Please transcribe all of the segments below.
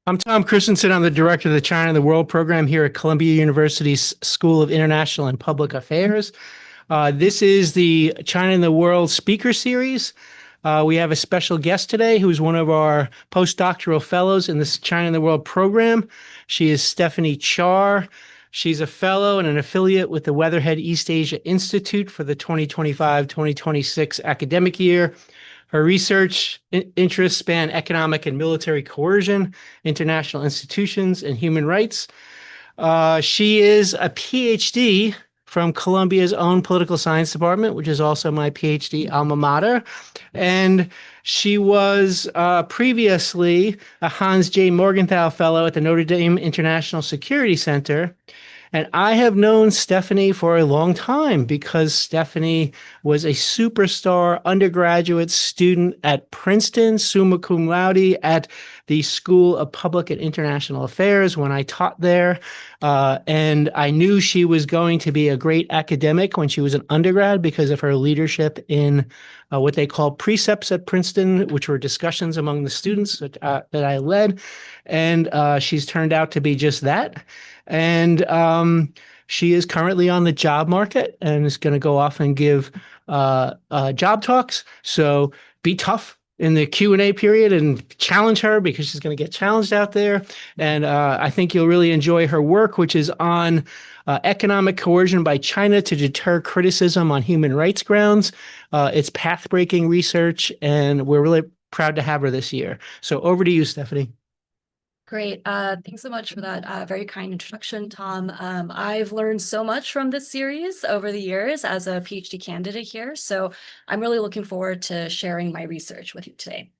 I'm Tom Christensen. I'm the director of the China and the World program here at Columbia University's School of International and Public Affairs. This is the China and the World speaker series. We have a special guest today who's one of our postdoctoral fellows in this China and the World program. She is Stephanie Char. She's a fellow and an affiliate with the Weatherhead East Asia Institute for the 2025-2026 academic year. Her research interests span economic and military coercion, international institutions, and human rights. She is a PhD from Columbia's own political science department, which is also my PhD alma mater. And she was previously a Hans J. Morgenthau Fellow at the Notre Dame International Security Center. And I have known Stephanie for a long time because Stephanie was a superstar undergraduate student at Princeton, summa cum laude at the School of Public and International Affairs when I taught there. And I knew she was going to be a great academic when she was an undergrad because of her leadership in what they call precepts at Princeton, which were discussions among the students that I led. And she's turned out to be just that. And she is currently on the job market and is going to go off and give job talks. So be tough in the Q&A period and challenge her because she's going to get challenged out there. And I think you'll really enjoy her work, which is on economic coercion by China to deter criticism on human rights grounds. It's path-breaking research, and we're really proud to have her this year. So over to you, Stephanie. Great. Thanks so much for that very kind introduction, Tom. I've learned so much from this series over the years as a PhD candidate here, so I'm really looking forward to sharing my research with you today.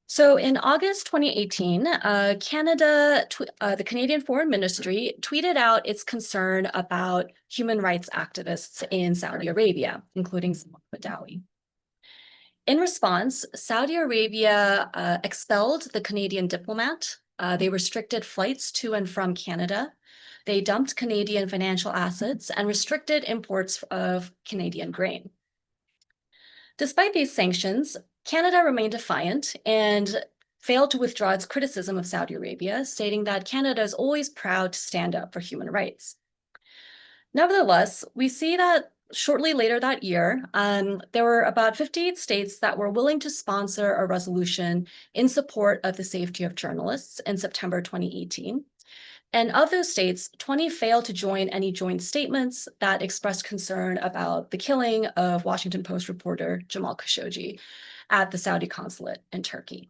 So in August 2018, the Canadian Foreign Ministry tweeted out its concern about human rights activists in Saudi Arabia, including Samar Badawi. In response, Saudi Arabia expelled the Canadian diplomat. They restricted flights to and from Canada. They dumped Canadian financial assets and restricted imports of Canadian grain. Despite these sanctions, Canada remained defiant and failed to withdraw its criticism of Saudi Arabia, stating that Canada is always proud to stand up for human rights. Nevertheless, we see that shortly later that year, there were about 58 states that were willing to sponsor a resolution in support of the safety of journalists in September 2018. And of those states, 20 failed to join any joint statements that expressed concern about the killing of Washington Post reporter Jamal Khashoggi at the Saudi consulate in Turkey.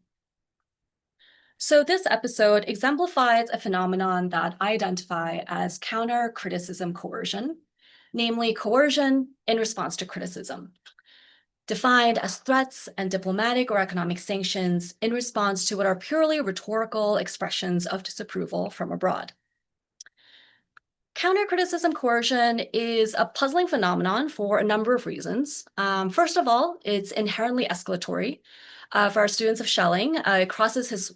So this episode exemplifies a phenomenon that I identify as counter-criticism coercion, namely coercion in response to criticism, defined as threats and diplomatic or economic sanctions in response to what are purely rhetorical expressions of disapproval from abroad. Counter-criticism coercion is a puzzling phenomenon for a number of reasons. First of all, it's inherently escalatory. For our students of Schelling, it crosses his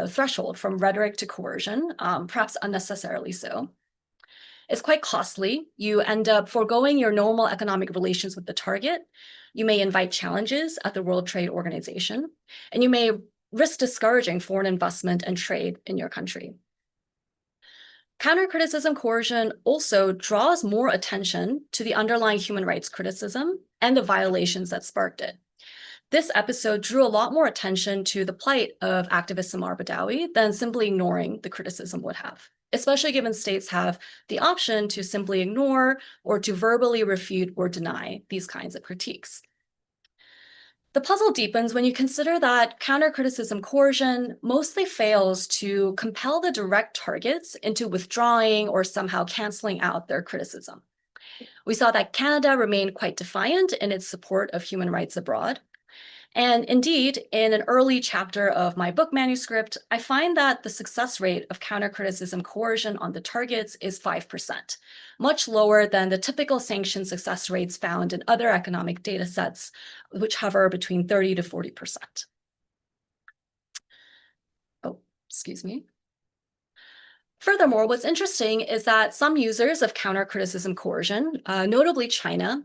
threshold from rhetoric to coercion, perhaps unnecessarily so. It's quite costly. You end up foregoing your normal economic relations with the target. You may invite challenges at the World Trade Organization, and you may risk discouraging foreign investment and trade in your country. Counter-criticism coercion also draws more attention to the underlying human rights criticism and the violations that sparked it. This episode drew a lot more attention to the plight of activist Samar Badawi than simply ignoring the criticism would have, especially given states have the option to simply ignore or to verbally refute or deny these kinds of critiques. The puzzle deepens when you consider that counter-criticism coercion mostly fails to compel the direct targets into withdrawing or somehow canceling out their criticism. We saw that Canada remained quite defiant in its support of human rights abroad. And indeed, in an early chapter of my book manuscript, I find that the success rate of counter-criticism coercion on the targets is 5%, much lower than the typical sanction success rates found in other economic data sets, which hover between 30 to 40%. Oh, excuse me. Furthermore, what's interesting is that some users of counter-criticism coercion, notably China,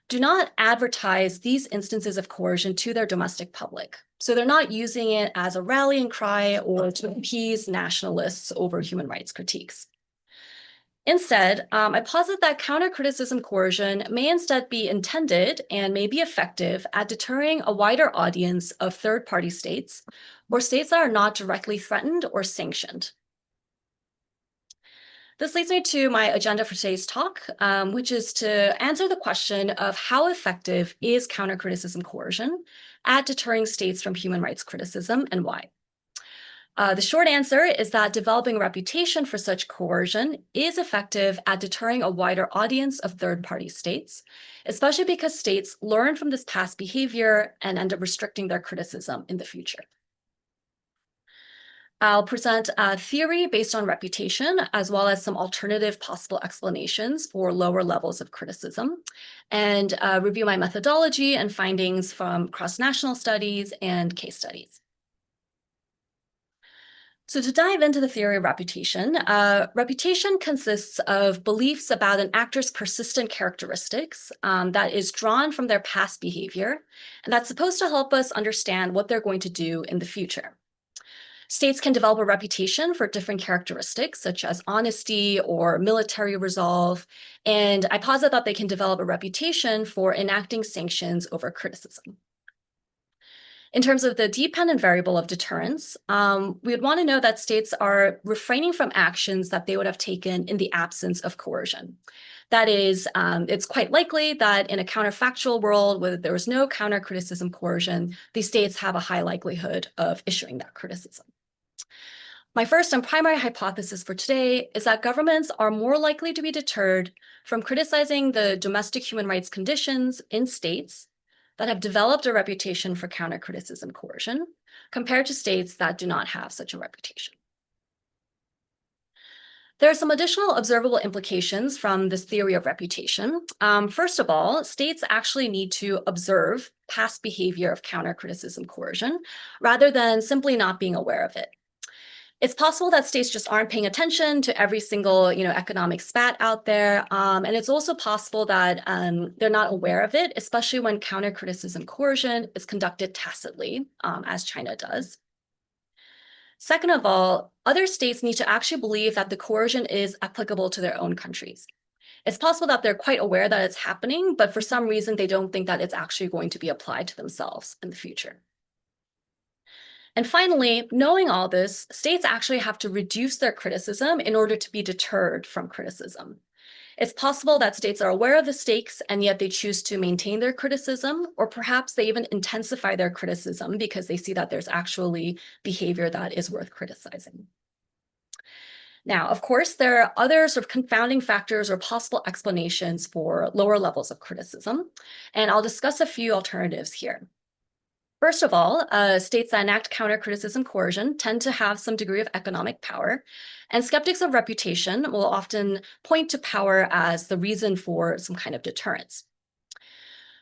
do not advertise these instances of coercion to their domestic public. So they're not using it as a rallying cry or to appease nationalists over human rights critiques. Instead, I posit that counter-criticism coercion may instead be intended and may be effective at deterring a wider audience of third-party states or states that are not directly threatened or sanctioned. This leads me to my agenda for today's talk, which is to answer the question of how effective is counter-criticism coercion at deterring states from human rights criticism and why. The short answer is that developing a reputation for such coercion is effective at deterring a wider audience of third-party states, especially because states learn from this past behavior and end up restricting their criticism in the future. I'll present a theory based on reputation, as well as some alternative possible explanations for lower levels of criticism, and review my methodology and findings from cross-national studies and case studies. So to dive into the theory of reputation, reputation consists of beliefs about an actor's persistent characteristics that is drawn from their past behavior, and that's supposed to help us understand what they're going to do in the future. States can develop a reputation for different characteristics, such as honesty or military resolve, and I posit that they can develop a reputation for enacting sanctions over criticism. In terms of the dependent variable of deterrence, we would want to know that states are refraining from actions that they would have taken in the absence of coercion. That is, it's quite likely that in a counterfactual world where there was no counter-criticism coercion, these states have a high likelihood of issuing that criticism. My first and primary hypothesis for today is that governments are more likely to be deterred from criticizing the domestic human rights conditions in states that have developed a reputation for counter-criticism coercion compared to states that do not have such a reputation. There are some additional observable implications from this theory of reputation. First of all, states actually need to observe past behavior of counter-criticism coercion rather than simply not being aware of it. It's possible that states just aren't paying attention to every single, economic spat out there. And it's also possible that they're not aware of it, especially when counter-criticism coercion is conducted tacitly, as China does. Second of all, other states need to actually believe that the coercion is applicable to their own countries. It's possible that they're quite aware that it's happening, but for some reason, they don't think that it's actually going to be applied to themselves in the future. And finally, knowing all this, states actually have to reduce their criticism in order to be deterred from criticism. It's possible that states are aware of the stakes and yet they choose to maintain their criticism, or perhaps they even intensify their criticism because they see that there's actually behavior that is worth criticizing. Now, of course, there are other sort of confounding factors or possible explanations for lower levels of criticism, and I'll discuss a few alternatives here. First of all, states that enact counter-criticism coercion tend to have some degree of economic power, and skeptics of reputation will often point to power as the reason for some kind of deterrence.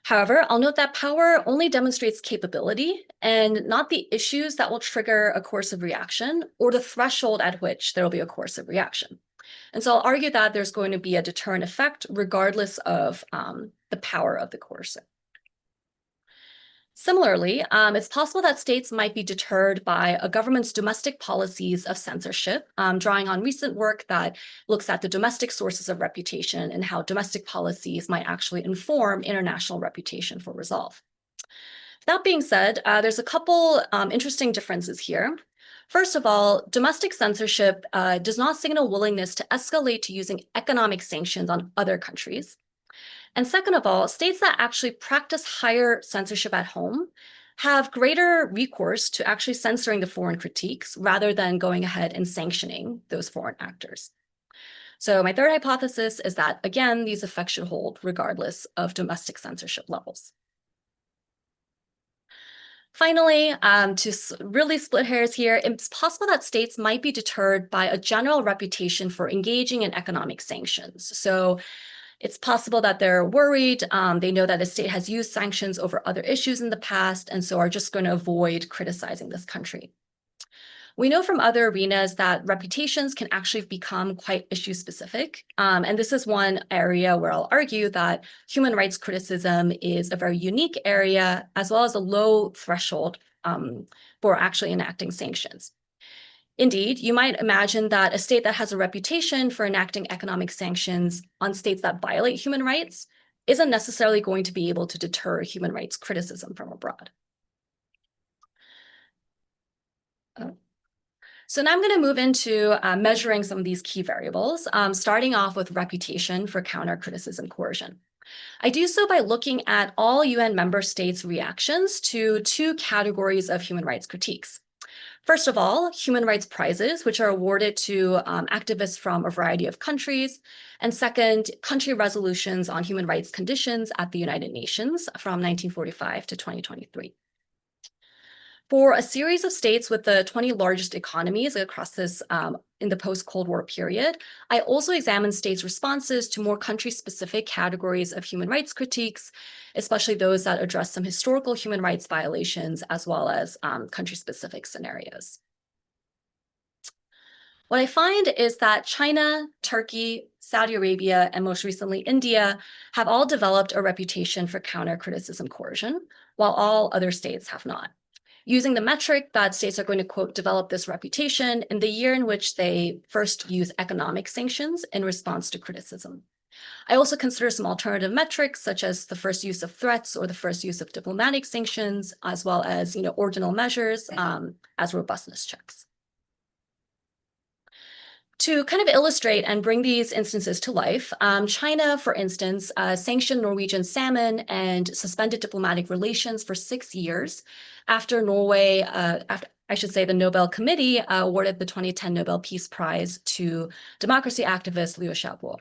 However, I'll note that power only demonstrates capability and not the issues that will trigger a coercive reaction or the threshold at which there will be a coercive reaction. And so I'll argue that there's going to be a deterrent effect regardless of the power of the coercive. Similarly, it's possible that states might be deterred by a government's domestic policies of censorship, drawing on recent work that looks at the domestic sources of reputation and how domestic policies might actually inform international reputation for resolve. That being said, there's a couple interesting differences here. First of all, domestic censorship does not signal willingness to escalate to using economic sanctions on other countries. And second of all, states that actually practice higher censorship at home have greater recourse to actually censoring the foreign critiques rather than going ahead and sanctioning those foreign actors. So my third hypothesis is that, again, these effects should hold regardless of domestic censorship levels. Finally, to really split hairs here, it's possible that states might be deterred by a general reputation for engaging in economic sanctions. So it's possible that they're worried. They know that the state has used sanctions over other issues in the past, and so are just going to avoid criticizing this country. We know from other arenas that reputations can actually become quite issue-specific. And this is one area where I'll argue that human rights criticism is a very unique area, as well as a low threshold for actually enacting sanctions. Indeed, you might imagine that a state that has a reputation for enacting economic sanctions on states that violate human rights isn't necessarily going to be able to deter human rights criticism from abroad. So now I'm going to move into measuring some of these key variables, starting off with reputation for counter-criticism coercion. I do so by looking at all UN member states' reactions to two categories of human rights critiques. First of all, human rights prizes, which are awarded to activists from a variety of countries. And second, country resolutions on human rights conditions at the United Nations from 1945 to 2023. For a series of states with the 20 largest economies across this in the post-Cold War period, I also examined states' responses to more country-specific categories of human rights critiques, especially those that address some historical human rights violations, as well as country-specific scenarios. What I find is that China, Turkey, Saudi Arabia, and most recently India have all developed a reputation for counter-criticism coercion, while all other states have not. Using the metric that states are going to, quote, develop this reputation in the year in which they first use economic sanctions in response to criticism. I also consider some alternative metrics, such as the first use of threats or the first use of diplomatic sanctions, as well as ordinal measures as robustness checks. To kind of illustrate and bring these instances to life, China, for instance, sanctioned Norwegian salmon and suspended diplomatic relations for 6 years after Norway, the Nobel Committee awarded the 2010 Nobel Peace Prize to democracy activist Liu Xiaobo.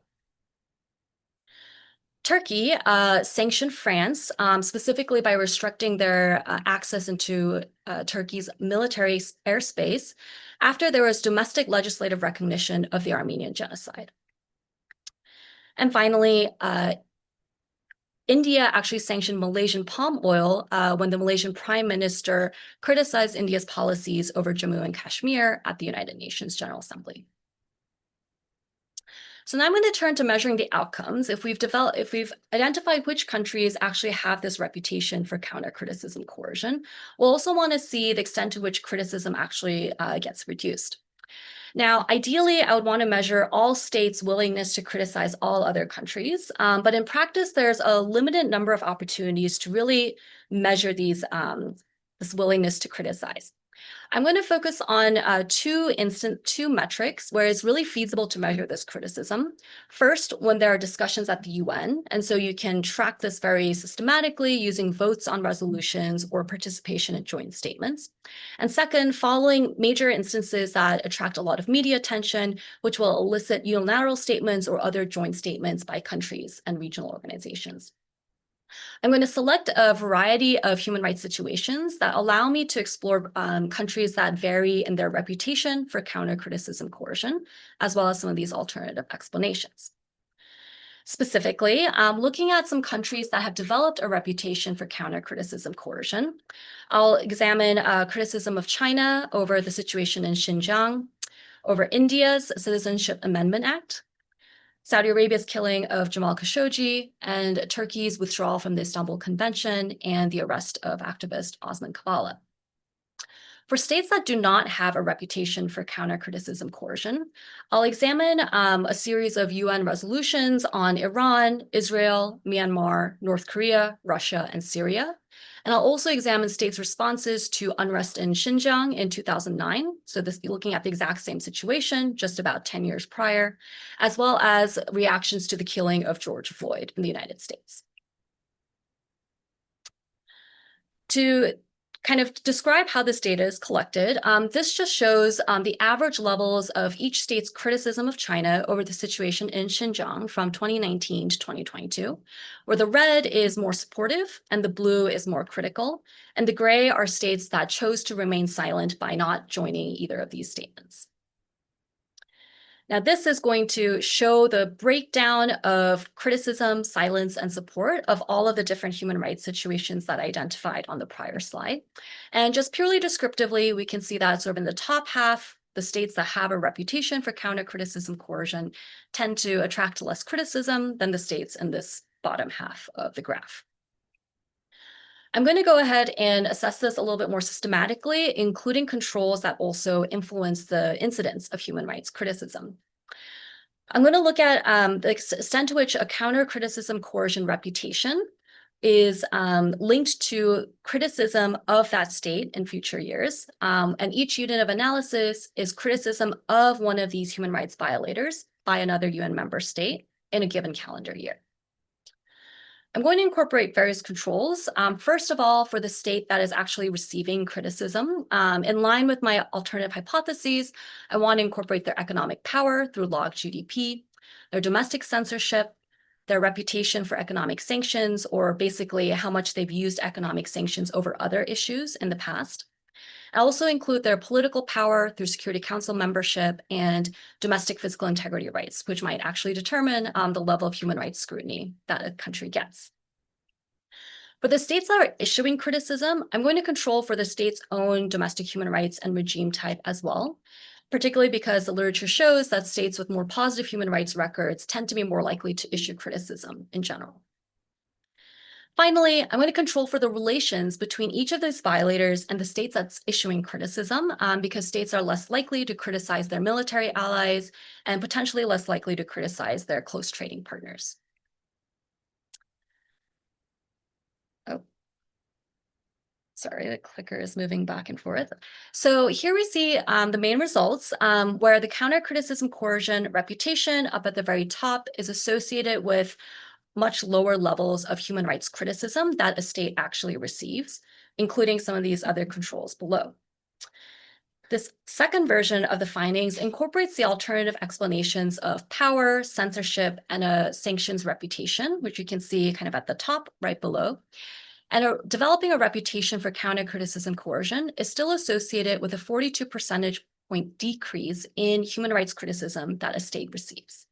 Turkey sanctioned France, specifically by restricting their access into Turkey's military airspace after there was domestic legislative recognition of the Armenian genocide. And finally, India actually sanctioned Malaysian palm oil when the Malaysian Prime Minister criticized India's policies over Jammu and Kashmir at the United Nations General Assembly. So now I'm going to turn to measuring the outcomes. If we've identified which countries actually have this reputation for counter-criticism coercion, we'll also want to see the extent to which criticism actually gets reduced. Now, ideally, I would want to measure all states' willingness to criticize all other countries, but in practice, there's a limited number of opportunities to really measure this willingness to criticize. I'm going to focus on two metrics where it's really feasible to measure this criticism. First, when there are discussions at the UN, and so you can track this very systematically using votes on resolutions or participation in joint statements. And second, following major instances that attract a lot of media attention, which will elicit unilateral statements or other joint statements by countries and regional organizations. I'm going to select a variety of human rights situations that allow me to explore countries that vary in their reputation for counter-criticism coercion, as well as some of these alternative explanations. Specifically, looking at some countries that have developed a reputation for counter-criticism coercion, I'll examine criticism of China over the situation in Xinjiang, over India's Citizenship Amendment Act, Saudi Arabia's killing of Jamal Khashoggi, and Turkey's withdrawal from the Istanbul Convention and the arrest of activist Osman Kavala. For states that do not have a reputation for counter-criticism coercion, I'll examine a series of UN resolutions on Iran, Israel, Myanmar, North Korea, Russia, and Syria. And I'll also examine states' responses to unrest in Xinjiang in 2009. So this looking at the exact same situation, just about 10 years prior, as well as reactions to the killing of George Floyd in the United States. To kind of describe how this data is collected, this just shows the average levels of each state's criticism of China over the situation in Xinjiang from 2019 to 2022, where the red is more supportive and the blue is more critical, and the gray are states that chose to remain silent by not joining either of these statements. Now, this is going to show the breakdown of criticism, silence, and support of all of the different human rights situations that I identified on the prior slide. And just purely descriptively, we can see that sort of in the top half, the states that have a reputation for counter-criticism coercion tend to attract less criticism than the states in this bottom half of the graph. I'm going to go ahead and assess this a little bit more systematically, including controls that also influence the incidence of human rights criticism. I'm going to look at the extent to which a counter-criticism coercion reputation is linked to criticism of that state in future years. And each unit of analysis is criticism of one of these human rights violators by another UN member state in a given calendar year. I'm going to incorporate various controls. First of all, for the state that is actually receiving criticism, in line with my alternative hypotheses, I want to incorporate their economic power through logged GDP, their domestic censorship, their reputation for economic sanctions, or basically how much they've used economic sanctions over other issues in the past. I also include their political power through Security Council membership and domestic physical integrity rights, which might actually determine the level of human rights scrutiny that a country gets. For the states that are issuing criticism, I'm going to control for the state's own domestic human rights and regime type as well, particularly because the literature shows that states with more positive human rights records tend to be more likely to issue criticism in general. Finally, I'm going to control for the relations between each of those violators and the states that's issuing criticism, because states are less likely to criticize their military allies and potentially less likely to criticize their close trading partners. Oh, sorry, the clicker is moving back and forth. So here we see the main results, where the counter-criticism coercion reputation up at the very top is associated with much lower levels of human rights criticism that a state actually receives, including some of these other controls below. This second version of the findings incorporates the alternative explanations of power, censorship, and a sanctions reputation, which you can see kind of at the top right below. And developing a reputation for counter-criticism coercion is still associated with a 42 percentage point decrease in human rights criticism that a state receives.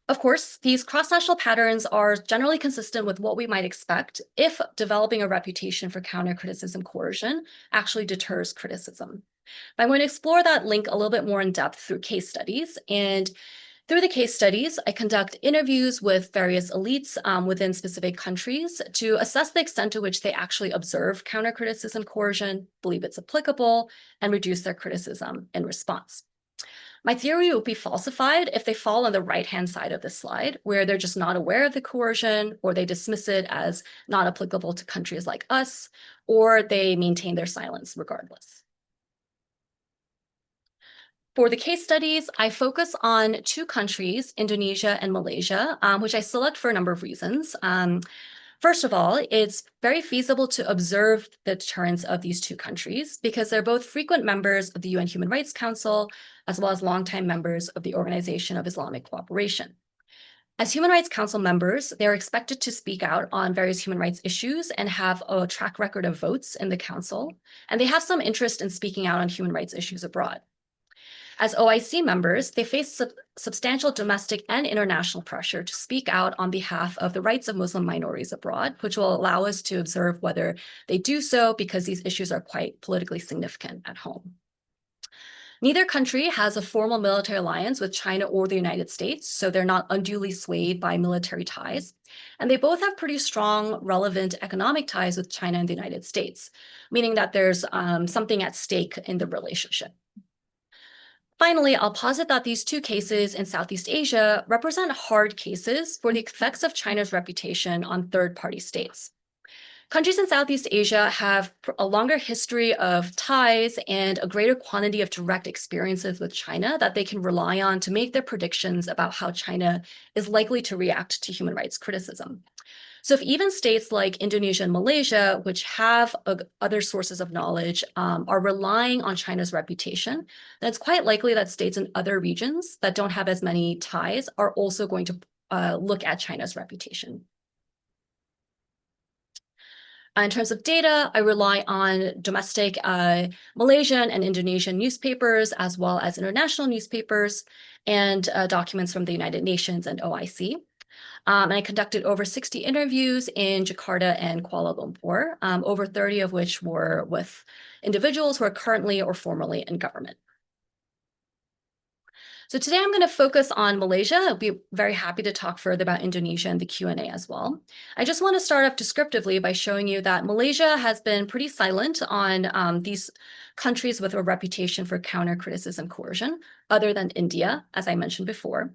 Of course, these cross-national patterns are generally consistent with what we might expect if developing a reputation for counter-criticism coercion actually deters criticism. But I'm going to explore that link a little bit more in depth through case studies. And through the case studies, I conduct interviews with various elites within specific countries to assess the extent to which they actually observe counter-criticism coercion, believe it's applicable, and reduce their criticism in response. My theory will be falsified if they fall on the right-hand side of the slide, where they're just not aware of the coercion, or they dismiss it as not applicable to countries like us, or they maintain their silence regardless. For the case studies, I focus on two countries, Indonesia and Malaysia, which I select for a number of reasons. First of all, it's very feasible to observe the deterrence of these two countries because they're both frequent members of the UN Human Rights Council, as well as longtime members of the Organization of Islamic Cooperation. As Human Rights Council members, they're expected to speak out on various human rights issues and have a track record of votes in the council, and they have some interest in speaking out on human rights issues abroad. As OIC members, they face substantial domestic and international pressure to speak out on behalf of the rights of Muslim minorities abroad, which will allow us to observe whether they do so because these issues are quite politically significant at home. Neither country has a formal military alliance with China or the United States, so they're not unduly swayed by military ties. And they both have pretty strong, relevant economic ties with China and the United States, meaning that there's something at stake in the relationship. Finally, I'll posit that these two cases in Southeast Asia represent hard cases for the effects of China's reputation on third-party states. Countries in Southeast Asia have a longer history of ties and a greater quantity of direct experiences with China that they can rely on to make their predictions about how China is likely to react to human rights criticism. So if even states like Indonesia and Malaysia, which have other sources of knowledge, are relying on China's reputation, then it's quite likely that states in other regions that don't have as many ties are also going to look at China's reputation. In terms of data, I rely on domestic Malaysian and Indonesian newspapers, as well as international newspapers, and documents from the United Nations and OIC. And I conducted over 60 interviews in Jakarta and Kuala Lumpur, over 30 of which were with individuals who are currently or formerly in government. So today I'm going to focus on Malaysia. I'll be very happy to talk further about Indonesia and the Q&A as well. I just want to start off descriptively by showing you that Malaysia has been pretty silent on these countries with a reputation for counter-criticism coercion, other than India, as I mentioned before.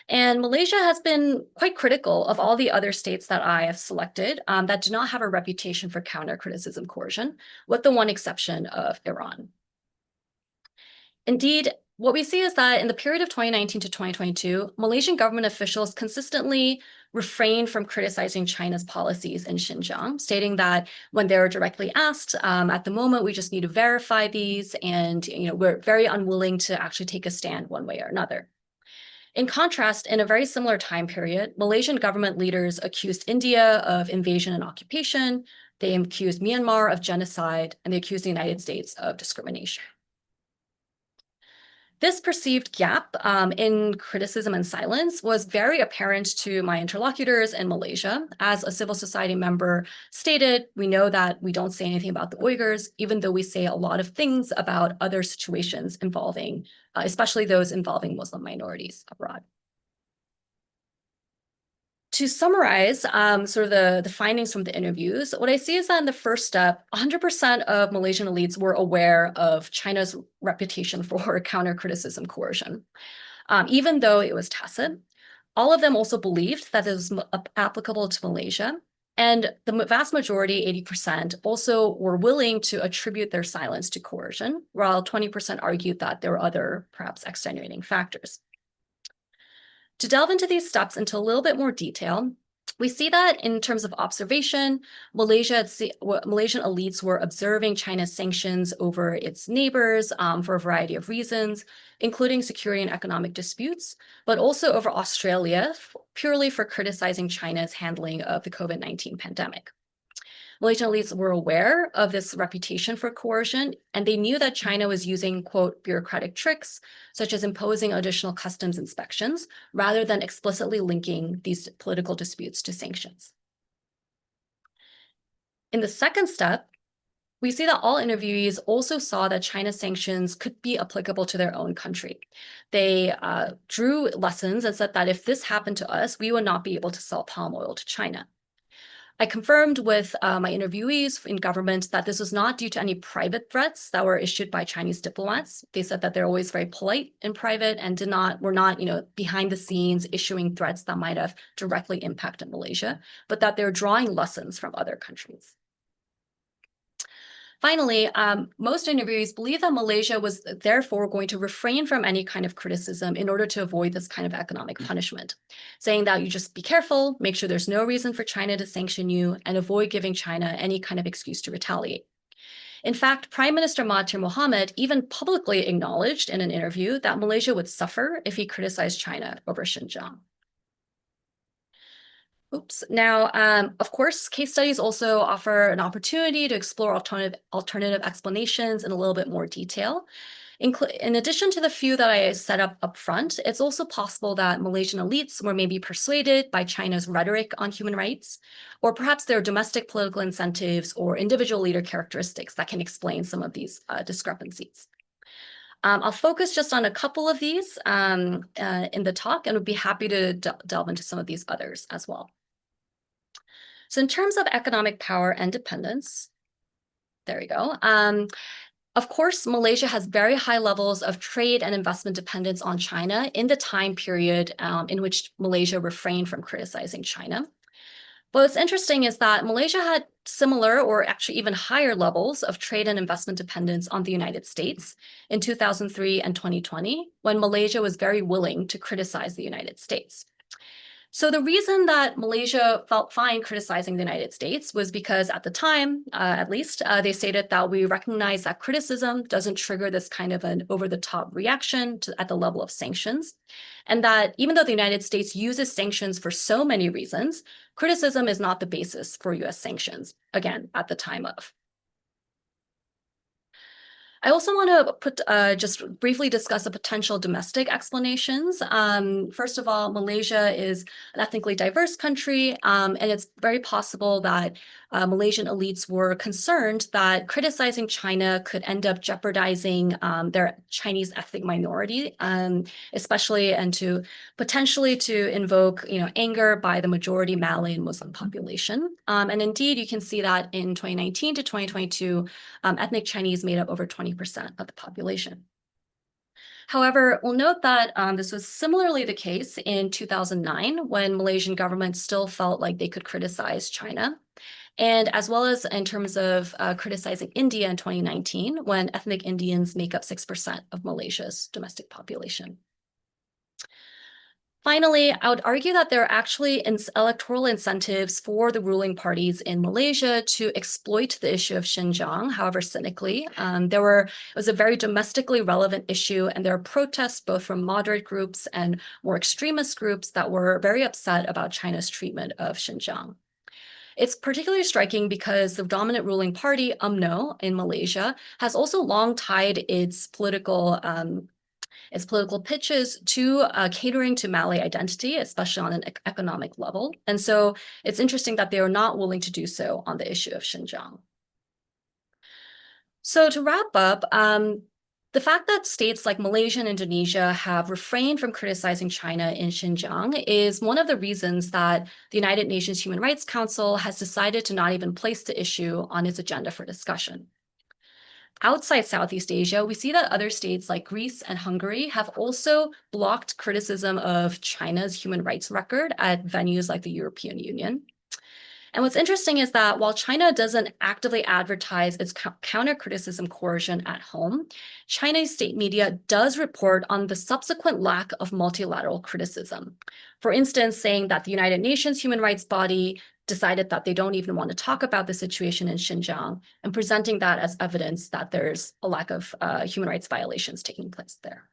And Malaysia has been quite critical of all the other states that I have selected that do not have a reputation for counter-criticism coercion, with the one exception of Iran. Indeed, what we see is that in the period of 2019 to 2022, Malaysian government officials consistently refrained from criticizing China's policies in Xinjiang, stating that when they were directly asked, at the moment, we just need to verify these, and we're very unwilling to actually take a stand one way or another. In contrast, in a very similar time period, Malaysian government leaders accused India of invasion and occupation, they accused Myanmar of genocide, and they accused the United States of discrimination. This perceived gap in criticism and silence was very apparent to my interlocutors in Malaysia. As a civil society member stated, we know that we don't say anything about the Uyghurs, even though we say a lot of things about other situations involving, especially those involving Muslim minorities abroad. To summarize sort of the findings from the interviews, what I see is that in the first step, 100% of Malaysian elites were aware of China's reputation for counter-criticism coercion, even though it was tacit. All of them also believed that it was applicable to Malaysia, and the vast majority, 80%, also were willing to attribute their silence to coercion, while 20% argued that there were other, perhaps extenuating factors. To delve into these steps into a little bit more detail, we see that in terms of observation, Malaysian elites were observing China's sanctions over its neighbors for a variety of reasons, including security and economic disputes, but also over Australia, purely for criticizing China's handling of the COVID-19 pandemic. Malaysian elites were aware of this reputation for coercion, and they knew that China was using, quote, bureaucratic tricks, such as imposing additional customs inspections, rather than explicitly linking these political disputes to sanctions. In the second step, we see that all interviewees also saw that China's sanctions could be applicable to their own country. They drew lessons and said that if this happened to us, we would not be able to sell palm oil to China. I confirmed with my interviewees in government that this was not due to any private threats that were issued by Chinese diplomats. They said that they're always very polite in private and were not, behind the scenes issuing threats that might have directly impacted Malaysia, but that they're drawing lessons from other countries. Finally, most interviewees believe that Malaysia was therefore going to refrain from any kind of criticism in order to avoid this kind of economic punishment, saying that you just be careful, make sure there's no reason for China to sanction you, and avoid giving China any kind of excuse to retaliate. In fact, Prime Minister Mahathir Mohamad even publicly acknowledged in an interview that Malaysia would suffer if he criticized China over Xinjiang. Now, of course, case studies also offer an opportunity to explore alternative explanations in a little bit more detail. In addition to the few that I set up front, it's also possible that Malaysian elites were maybe persuaded by China's rhetoric on human rights, or perhaps their domestic political incentives or individual leader characteristics that can explain some of these discrepancies. I'll focus just on a couple of these in the talk, and would be happy to delve into some of these others as well. So in terms of economic power and dependence, there we go. Of course, Malaysia has very high levels of trade and investment dependence on China in the time period in which Malaysia refrained from criticizing China. But what's interesting is that Malaysia had similar or actually even higher levels of trade and investment dependence on the United States in 2003 and 2020, when Malaysia was very willing to criticize the United States. So the reason that Malaysia felt fine criticizing the United States was because at the time, at least, they stated that we recognize that criticism doesn't trigger this kind of an over-the-top reaction at the level of sanctions, and that even though the United States uses sanctions for so many reasons, criticism is not the basis for US sanctions, again, at the time of. I also want to just briefly discuss the potential domestic explanations. First of all, Malaysia is an ethnically diverse country, and it's very possible that Malaysian elites were concerned that criticizing China could end up jeopardizing their Chinese ethnic minority, especially and to potentially to invoke, anger by the majority Malay and Muslim population. And indeed, you can see that in 2019 to 2022, ethnic Chinese made up over 20% of the population. However, we'll note that this was similarly the case in 2009 when Malaysian government still felt like they could criticize China. And as well as in terms of criticizing India in 2019, when ethnic Indians make up 6% of Malaysia's domestic population. Finally, I would argue that there are actually electoral incentives for the ruling parties in Malaysia to exploit the issue of Xinjiang, however cynically. It was a very domestically relevant issue, and there are protests both from moderate groups and more extremist groups that were very upset about China's treatment of Xinjiang. It's particularly striking because the dominant ruling party, UMNO, in Malaysia, has also long tied its political pitches to catering to Malay identity, especially on an economic level. And so it's interesting that they are not willing to do so on the issue of Xinjiang. So to wrap up, the fact that states like Malaysia and Indonesia have refrained from criticizing China in Xinjiang is one of the reasons that the United Nations Human Rights Council has decided to not even place the issue on its agenda for discussion. Outside Southeast Asia, we see that other states like Greece and Hungary have also blocked criticism of China's human rights record at venues like the European Union. And what's interesting is that while China doesn't actively advertise its counter-criticism coercion at home, Chinese state media does report on the subsequent lack of multilateral criticism. For instance, saying that the United Nations human rights body decided that they don't even want to talk about the situation in Xinjiang and presenting that as evidence that there's a lack of human rights violations taking place there.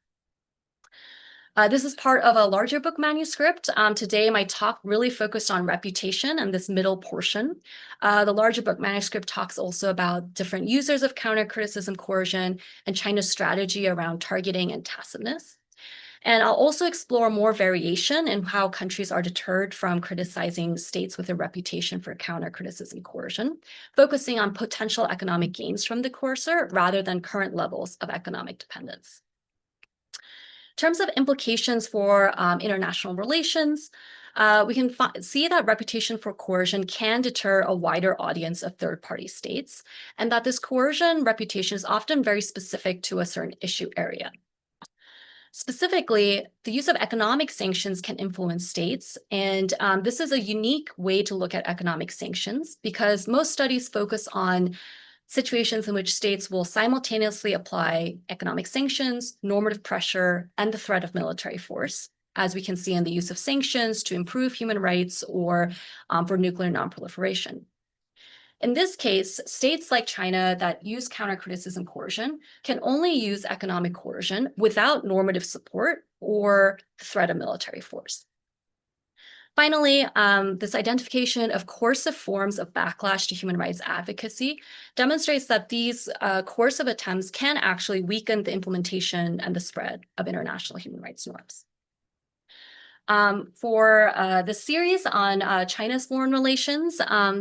This is part of a larger book manuscript. Today, my talk really focused on reputation and this middle portion. The larger book manuscript talks also about different users of counter-criticism coercion and China's strategy around targeting and tacitness. And I'll also explore more variation in how countries are deterred from criticizing states with a reputation for counter-criticism coercion, focusing on potential economic gains from the coercer rather than current levels of economic dependence. In terms of implications for international relations, we can see that reputation for coercion can deter a wider audience of third-party states, and that this coercion reputation is often very specific to a certain issue area. Specifically, the use of economic sanctions can influence states, and this is a unique way to look at economic sanctions because most studies focus on situations in which states will simultaneously apply economic sanctions, normative pressure, and the threat of military force, as we can see in the use of sanctions to improve human rights or for nuclear nonproliferation. In this case, states like China that use counter-criticism coercion can only use economic coercion without normative support or the threat of military force. Finally, this identification of coercive forms of backlash to human rights advocacy demonstrates that these coercive attempts can actually weaken the implementation and the spread of international human rights norms. For the series on China's foreign relations,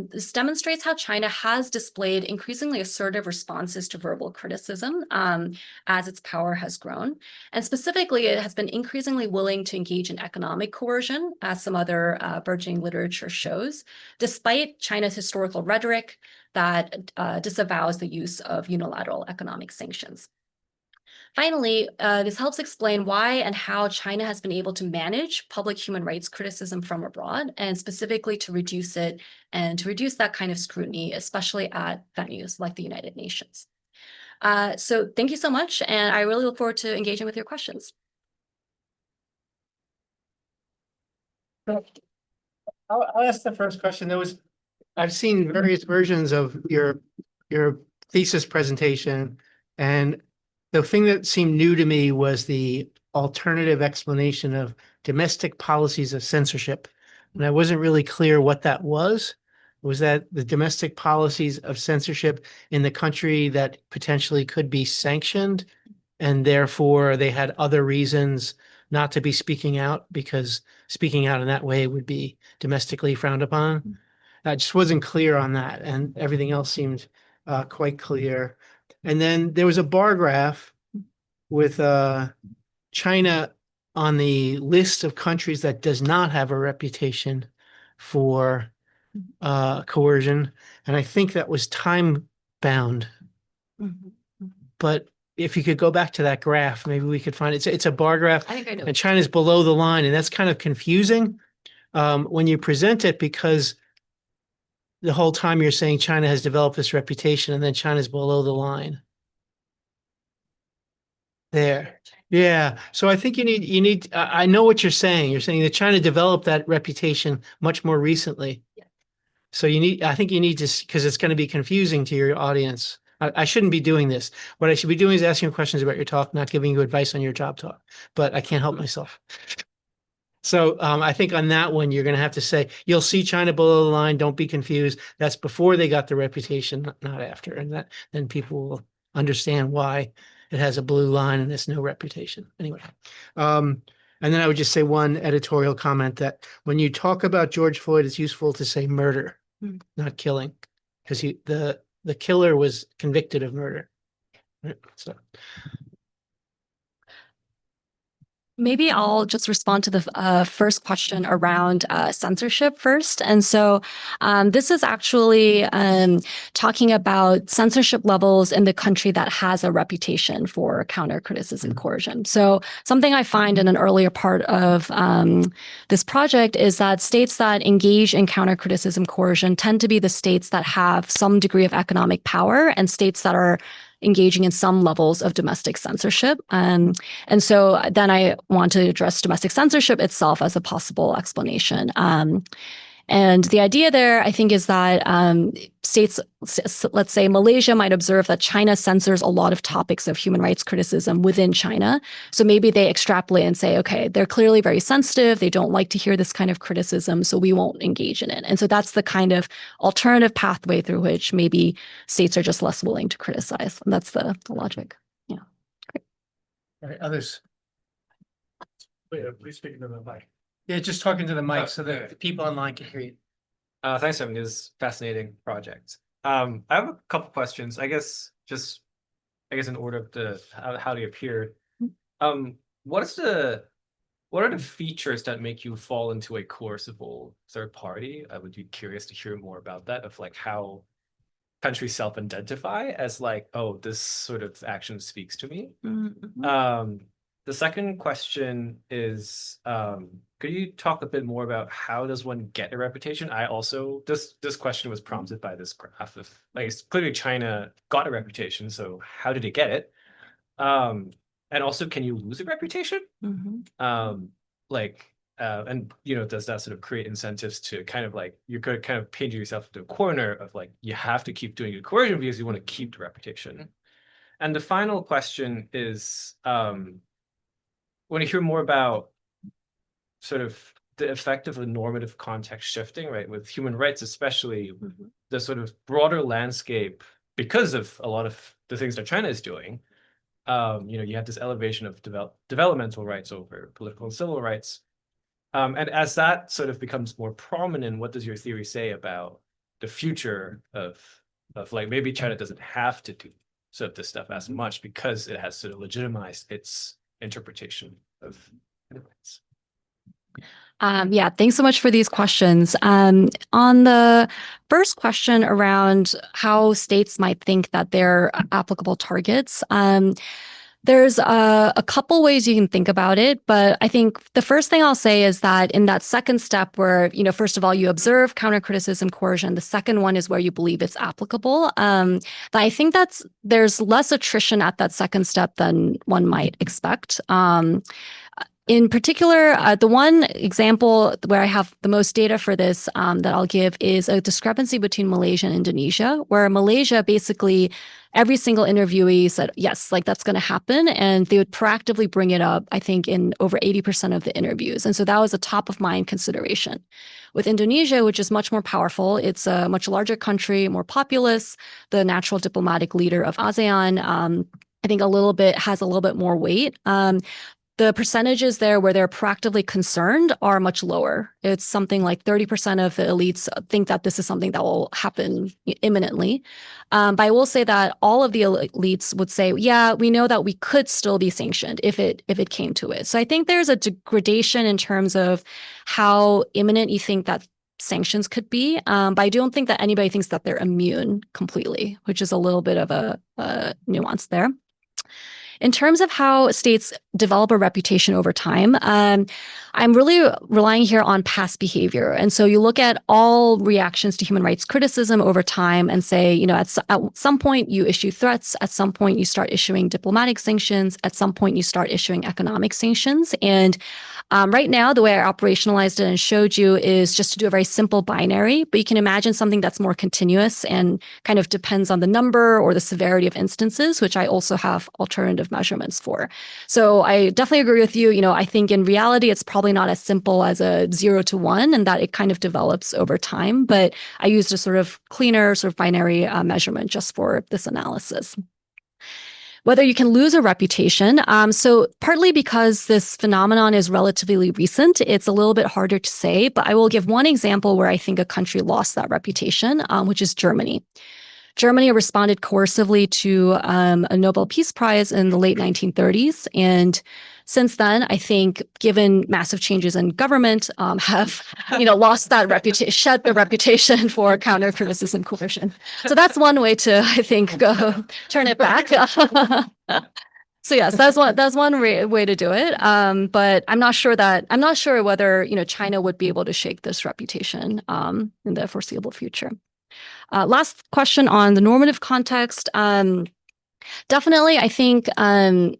this demonstrates how China has displayed increasingly assertive responses to verbal criticism as its power has grown. And specifically, it has been increasingly willing to engage in economic coercion, as some other burgeoning literature shows, despite China's historical rhetoric that disavows the use of unilateral economic sanctions. Finally, this helps explain why and how China has been able to manage public human rights criticism from abroad, and specifically to reduce it and to reduce that kind of scrutiny, especially at venues like the United Nations. So thank you so much, and I really look forward to engaging with your questions. I'll ask the first question. I've seen various versions of your thesis presentation, and the thing that seemed new to me was the alternative explanation of domestic policies of censorship. And I wasn't really clear what that was. Was that the domestic policies of censorship in the country that potentially could be sanctioned, and therefore they had other reasons not to be speaking out because speaking out in that way would be domestically frowned upon? I just wasn't clear on that, and everything else seemed quite clear. And then there was a bar graph with China on the list of countries that does not have a reputation for coercion, and I think that was time bound. But if you could go back to that graph, maybe we could find it. It's a bar graph, I think I know. and China's below the line, and that's kind of confusing when you present it, because the whole time you're saying China has developed this reputation, and then China's below the line. There. Yeah. So I think you need, I know what you're saying. You're saying that China developed that reputation much more recently. Yeah. So I think you need to, because it's going to be confusing to your audience. I shouldn't be doing this. What I should be doing is asking you questions about your talk, not giving you advice on your job talk, but I can't help myself. So I think on that one, you're going to have to say, you'll see China below the line. Don't be confused. That's before they got the reputation, not after. And then people will understand why it has a blue line and there's no reputation. Anyway. And then I would just say one editorial comment that when you talk about George Floyd, it's useful to say murder, not killing, because the killer was convicted of murder. Right? So. Maybe I'll just respond to the first question around censorship first. And so this is actually talking about censorship levels in the country that has a reputation for counter-criticism coercion. So something I find in an earlier part of this project is that states that engage in counter-criticism coercion tend to be the states that have some degree of economic power and states that are engaging in some levels of domestic censorship. And so then I want to address domestic censorship itself as a possible explanation. And the idea there, I think, is that states, let's say Malaysia, might observe that China censors a lot of topics of human rights criticism within China. So maybe they extrapolate and say, okay, they're clearly very sensitive. They don't like to hear this kind of criticism, so we won't engage in it. And so that's the kind of alternative pathway through which maybe states are just less willing to criticize. And that's the logic. Yeah. Great. All right, others. Wait, please speak into the mic. Yeah, just talking to the mic so that the people online can hear you. Thanks for having this fascinating project. I have a couple questions. I guess in order of how they appeared. What are the features that make you fall into a coercible third party? I would be curious to hear more about that, of like how countries self-identify as like, oh, this sort of action speaks to me. The second question is, could you talk a bit more about how does one get a reputation? This question was prompted by this graph of, like, clearly China got a reputation, so how did it get it? And also, can you lose a reputation? And does that sort of create incentives to kind of like, you're going to kind of paint yourself into a corner of like, you have to keep doing your coercion because you want to keep the reputation. And the final question is, when you hear more about sort of the effect of the normative context shifting, right, with human rights, especially the sort of broader landscape, because of a lot of the things that China is doing, you have this elevation of developmental rights over political and civil rights. And as that sort of becomes more prominent, what does your theory say about the future of like, maybe China doesn't have to do sort of this stuff as much because it has sort of legitimized its interpretation of human rights? Yeah, thanks so much for these questions. On the first question around how states might think that they're applicable targets, there's a couple ways you can think about it, but I think the first thing I'll say is that in that second step where, first of all, you observe counter-criticism coercion, the second one is where you believe it's applicable. I think there's less attrition at that second step than one might expect. In particular, the one example where I have the most data for this that I'll give is a discrepancy between Malaysia and Indonesia, where Malaysia basically every single interviewee said, yes, like that's going to happen. And they would proactively bring it up, I think, in over 80% of the interviews. And so that was a top of mind consideration. With Indonesia, which is much more powerful, it's a much larger country, more populous, the natural diplomatic leader of ASEAN, I think has a little bit more weight. The percentages there where they're proactively concerned are much lower. It's something like 30% of the elites think that this is something that will happen imminently. But I will say that all of the elites would say, yeah, we know that we could still be sanctioned if it came to it. So I think there's a degradation in terms of how imminent you think that sanctions could be. But I don't think that anybody thinks that they're immune completely, which is a little bit of a nuance there. In terms of how states develop a reputation over time, I'm really relying here on past behavior. And so you look at all reactions to human rights criticism over time and say, at some point you issue threats, at some point you start issuing diplomatic sanctions, at some point you start issuing economic sanctions. And right now, the way I operationalized it and showed you is just to do a very simple binary, but you can imagine something that's more continuous and kind of depends on the number or the severity of instances, which I also have alternative measurements for. So I definitely agree with you. I think in reality, it's probably not as simple as a 0 to 1 and that it kind of develops over time. But I used a sort of cleaner sort of binary measurement just for this analysis. Whether you can lose a reputation. So partly because this phenomenon is relatively recent, it's a little bit harder to say, but I will give one example where I think a country lost that reputation, which is Germany. Germany responded coercively to a Nobel Peace Prize in the late 1930s. And since then, I think, given massive changes in government, have lost that reputation, shed the reputation for countercriticism coercion. So that's one way to, I think, go turn it back. So yes, that's one way to do it. But I'm not sure whether China would be able to shake this reputation in the foreseeable future. Last question on the normative context. Definitely, I think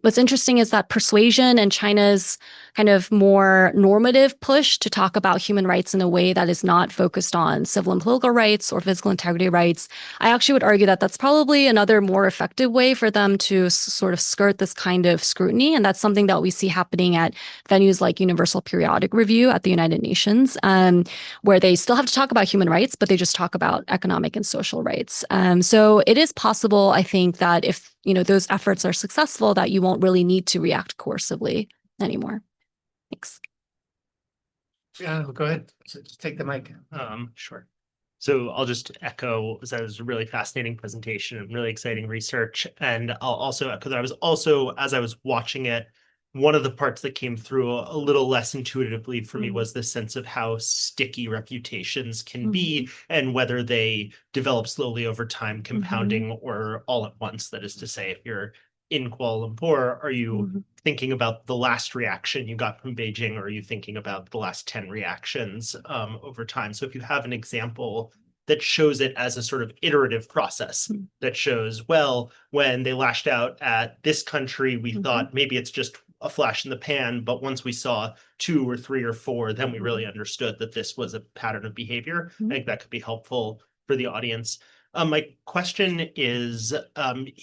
what's interesting is that persuasion and China's kind of more normative push to talk about human rights in a way that is not focused on civil and political rights or physical integrity rights. I actually would argue that that's probably another more effective way for them to sort of skirt this kind of scrutiny. And that's something that we see happening at venues like Universal Periodic Review at the United Nations, where they still have to talk about human rights, but they just talk about economic and social rights. So it is possible, I think, that if those efforts are successful, that you won't really need to react coercively anymore. Thanks. Yeah, go ahead. Just take the mic. Sure. So I'll just echo that was a really fascinating presentation and really exciting research. And I'll also echo that I was also, as I was watching it, one of the parts that came through a little less intuitively for me was the sense of how sticky reputations can be and whether they develop slowly over time, compounding or all at once. That is to say, if you're in Kuala Lumpur, are you thinking about the last reaction you got from Beijing, or are you thinking about the last 10 reactions over time? So if you have an example that shows it as a sort of iterative process that shows, well, when they lashed out at this country, we thought maybe it's just a flash in the pan, but once we saw 2 or 3 or 4, then we really understood that this was a pattern of behavior. I think that could be helpful for the audience. My question is,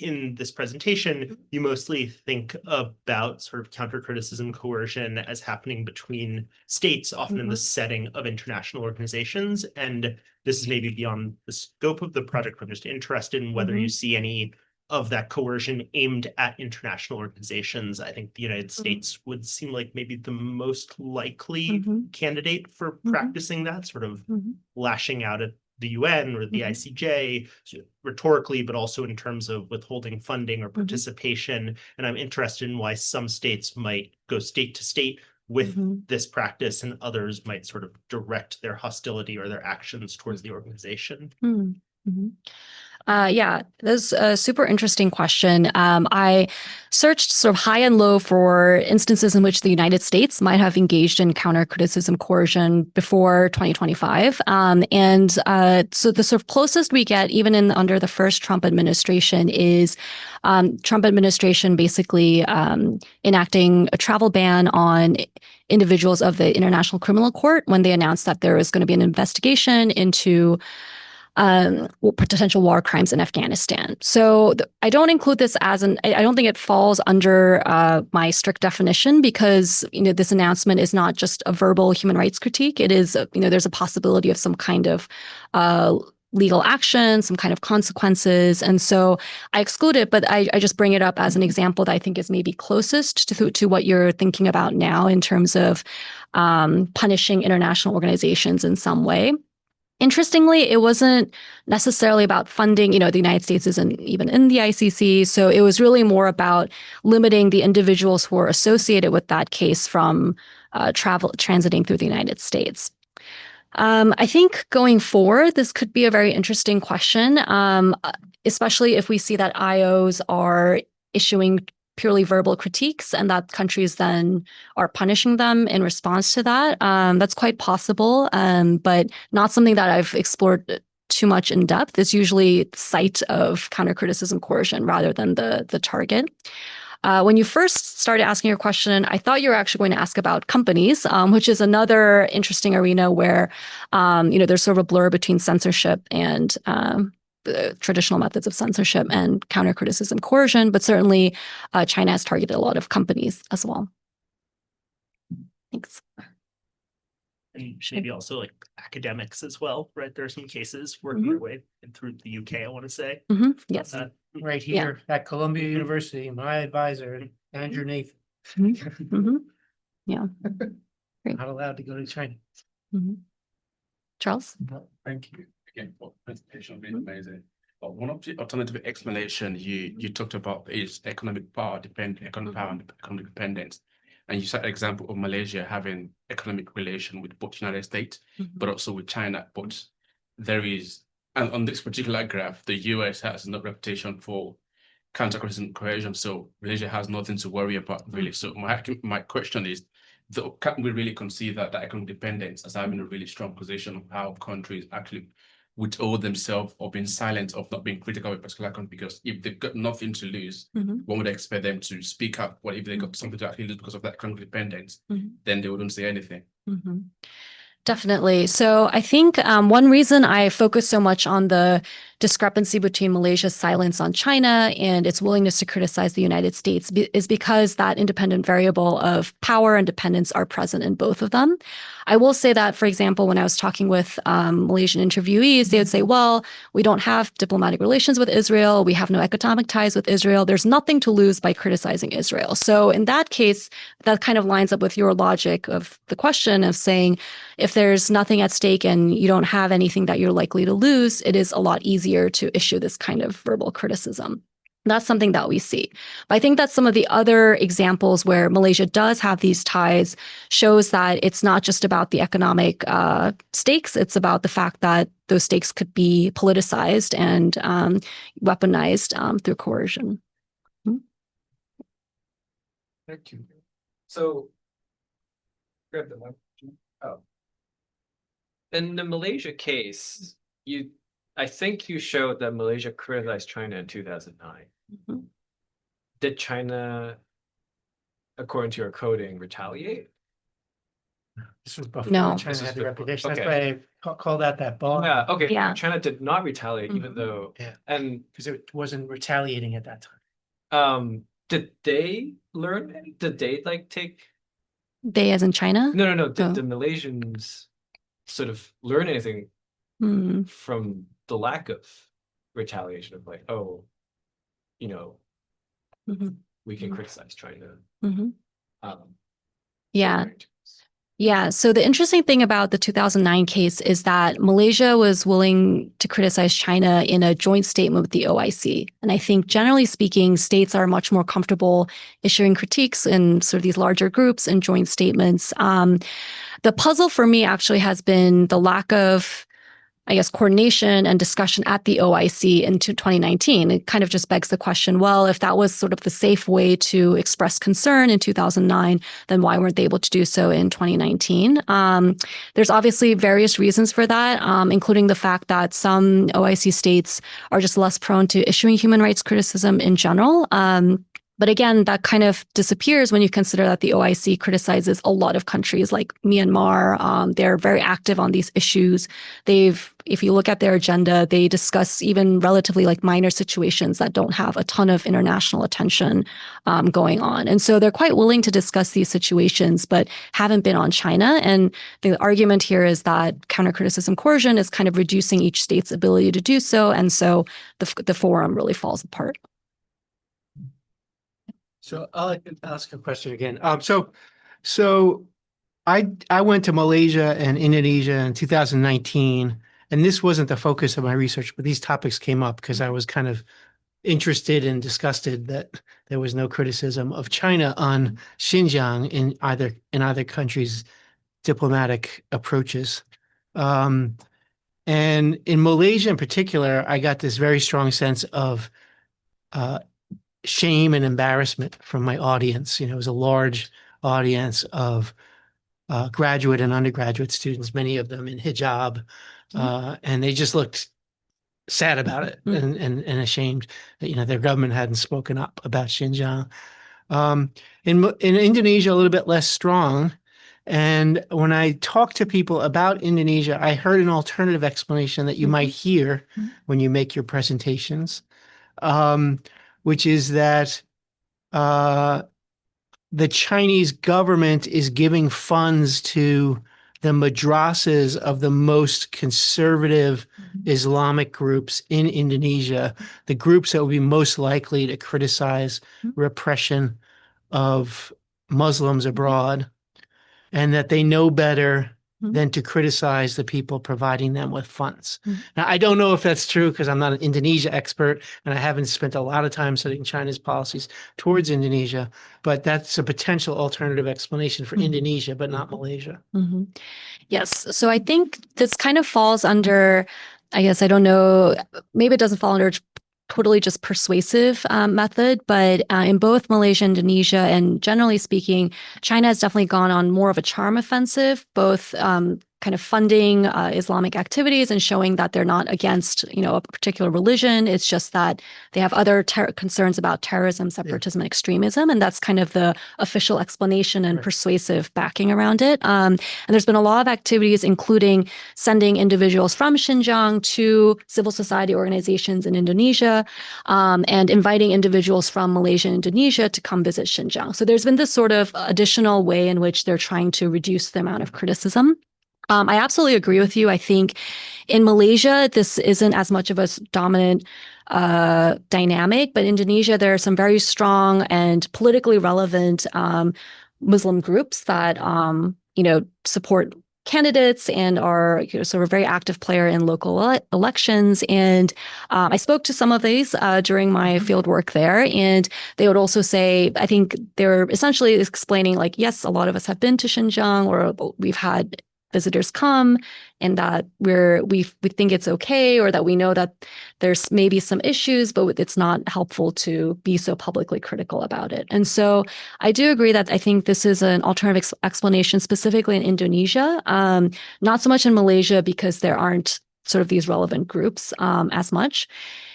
in this presentation, you mostly think about sort of counter-criticism coercion as happening between states, often in the setting of international organizations. And this is maybe beyond the scope of the project. I'm just interested in whether you see any of that coercion aimed at international organizations. I think the United States would seem like maybe the most likely candidate for practicing that, sort of lashing out at the UN or the ICJ, rhetorically, but also in terms of withholding funding or participation. And I'm interested in why some states might go state to state with this practice and others might sort of direct their hostility or their actions towards the organization. Yeah, that's a super interesting question. I searched sort of high and low for instances in which the United States might have engaged in counter-criticism coercion before 2025. So the sort of closest we get, even under the first Trump administration, is Trump administration basically enacting a travel ban on individuals of the International Criminal Court when they announced that there was going to be an investigation into potential war crimes in Afghanistan. So I don't include this I don't think it falls under my strict definition because, this announcement is not just a verbal human rights critique. It is, there's a possibility of some kind of legal action, some kind of consequences. And so I exclude it, but I just bring it up as an example that I think is maybe closest to what you're thinking about now in terms of punishing international organizations in some way. Interestingly, it wasn't necessarily about funding. The United States isn't even in the ICC. So it was really more about limiting the individuals who were associated with that case from transiting through the United States. I think going forward, this could be a very interesting question, especially if we see that IOs are issuing purely verbal critiques and that countries then are punishing them in response to that. That's quite possible, but not something that I've explored too much in depth. It's usually the site of counter-criticism coercion rather than the target. When you first started asking your question, I thought you were actually going to ask about companies, which is another interesting arena where, there's sort of a blur between censorship and the traditional methods of censorship and counter-criticism coercion, but certainly China has targeted a lot of companies as well. Thanks. And maybe also like academics as well, right? There are some cases working their way through the UK, I want to say. Yes. Right here at Columbia University, my advisor, Andrew Nathan. Yeah. Great. Not allowed to go to China. Charles? Thank you again for the presentation, really amazing. But one of the alternative explanation you talked about is economic power and economic dependence. And you cite an example of Malaysia having economic relation with both United States, but also with China. But there is, and on this particular graph, the US has no reputation for counter-criticism coercion, so Malaysia has nothing to worry about really. So my question is, can we really consider that economic dependence as having a really strong position of how countries actually withhold themselves or being silent of not being critical of a particular country? Because if they've got nothing to lose, one would expect them to speak up. What if they got something to actually lose because of that economic dependence? Then they wouldn't say anything. Definitely. So I think one reason I focus so much on the discrepancy between Malaysia's silence on China and its willingness to criticize the United States is because that independent variable of power and dependence are present in both of them. I will say that, for example, when I was talking with Malaysian interviewees, they would say, well, we don't have diplomatic relations with Israel. We have no economic ties with Israel. There's nothing to lose by criticizing Israel. So in that case, that kind of lines up with your logic of the question of saying, if there's nothing at stake and you don't have anything that you're likely to lose, it is a lot easier to issue this kind of verbal criticism. That's something that we see. But I think that some of the other examples where Malaysia does have these ties shows that it's not just about the economic stakes. It's about the fact that those stakes could be politicized and weaponized through coercion. Thank you. So, grab the mic. Oh. In the Malaysia case, I think you showed that Malaysia criticized China in 2009. Did China, according to your coding, retaliate? This was before No. China This was had the before. reputation. Okay. That's why I call that that bar. Yeah, okay. Yeah. China did not retaliate, even though, and Because it wasn't retaliating at that time. did they learn? Did they take? They as in China? No. Did Oh. the Malaysians sort of learn anything from the lack of retaliation of we can criticize China? Yeah. Yeah. So the interesting thing about the 2009 case is that Malaysia was willing to criticize China in a joint statement with the OIC. And I think generally speaking, states are much more comfortable issuing critiques in sort of these larger groups and joint statements. The puzzle for me actually has been the lack of I guess, coordination and discussion at the OIC in 2019. It kind of just begs the question, well, if that was sort of the safe way to express concern in 2009, then why weren't they able to do so in 2019? There's obviously various reasons for that, including the fact that some OIC states are just less prone to issuing human rights criticism in general. But again, that kind of disappears when you consider that the OIC criticizes a lot of countries like Myanmar. They're very active on these issues. If you look at their agenda, they discuss even relatively like minor situations that don't have a ton of international attention going on. And so they're quite willing to discuss these situations, but haven't been on China. And the argument here is that countercriticism coercion is kind of reducing each state's ability to do so. And so the forum really falls apart. So I'll ask a question again. So I went to Malaysia and Indonesia in 2019, and this wasn't the focus of my research, but these topics came up because I was kind of interested and disgusted that there was no criticism of China on Xinjiang in either country's diplomatic approaches. And in Malaysia in particular, I got this very strong sense of shame and embarrassment from my audience. It was a large audience of graduate and undergraduate students, many of them in hijab, and they just looked sad about it and ashamed that their government hadn't spoken up about Xinjiang. In Indonesia, a little bit less strong. And when I talked to people about Indonesia, I heard an alternative explanation that you might hear when you make your presentations, which is that the Chinese government is giving funds to the madrasas of the most conservative Islamic groups in Indonesia, the groups that would be most likely to criticize repression of Muslims abroad, and that they know better than to criticize the people providing them with funds. Now, I don't know if that's true because I'm not an Indonesia expert and I haven't spent a lot of time studying China's policies towards Indonesia, but that's a potential alternative explanation for Indonesia, but not Malaysia. Yes. So I think this kind of falls under, I guess, I don't know, maybe it doesn't fall under totally just persuasive method, but in both Malaysia and Indonesia, and generally speaking, China has definitely gone on more of a charm offensive, both kind of funding Islamic activities and showing that they're not against, a particular religion. It's just that they have other concerns about terrorism, separatism, and extremism, and that's kind of the official explanation and persuasive backing around it. And there's been a lot of activities, including sending individuals from Xinjiang to civil society organizations in Indonesia, and inviting individuals from Malaysia and Indonesia to come visit Xinjiang. So there's been this sort of additional way in which they're trying to reduce the amount of criticism. I absolutely agree with you. I think in Malaysia, this isn't as much of a dominant dynamic, but in Indonesia, there are some very strong and politically relevant Muslim groups that, support candidates and are sort of a very active player in local elections. And I spoke to some of these during my field work there, and they would also say, I think they're essentially explaining like, yes, a lot of us have been to Xinjiang, or we've had visitors come, and that we think it's okay, or that we know that there's maybe some issues, but it's not helpful to be so publicly critical about it. And so I do agree that I think this is an alternative explanation specifically in Indonesia, not so much in Malaysia because there aren't sort of these relevant groups as much.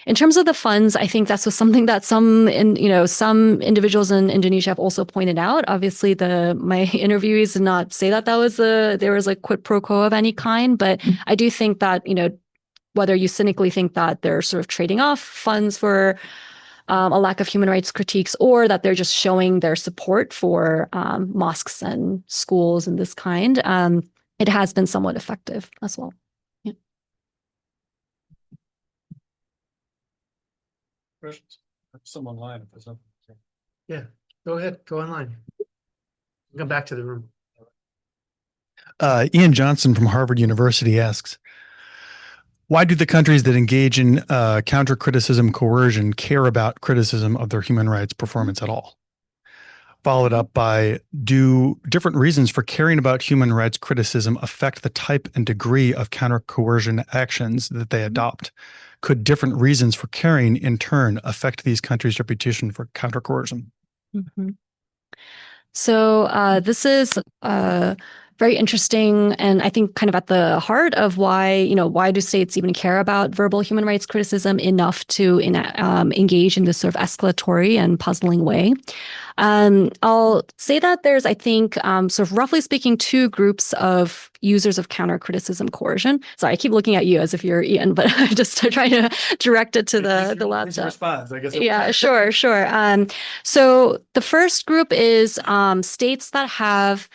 In terms of the funds, I think that's something that some individuals in Indonesia have also pointed out. Obviously, my interviewees did not say that there was a quid pro quo of any kind, but I do think that whether you cynically think that they're sort of trading off funds for a lack of human rights critiques, or that they're just showing their support for mosques and schools and this kind, it has been somewhat effective as well. Questions? Some online if there's something. Yeah, go ahead, go online. Come back to the room. Ian Johnson from Harvard University asks, why do the countries that engage in counter-criticism coercion care about criticism of their human rights performance at all? followed up by, do different reasons for caring about human rights criticism affect the type and degree of counter-coercion actions that they adopt? Could different reasons for caring in turn affect these countries' reputation for counter-coercion? Mhm. So this is very interesting, and I think kind of at the heart of why do states even care about verbal human rights criticism enough to engage in this sort of escalatory and puzzling way. I'll say that there's, I think, sort of roughly speaking, two groups of users of counter-criticism coercion. Sorry, I keep looking at you as if you're Ian, but I'm just trying to direct it to the laptop. Response, I guess. Yeah, sure. So the first group is states that have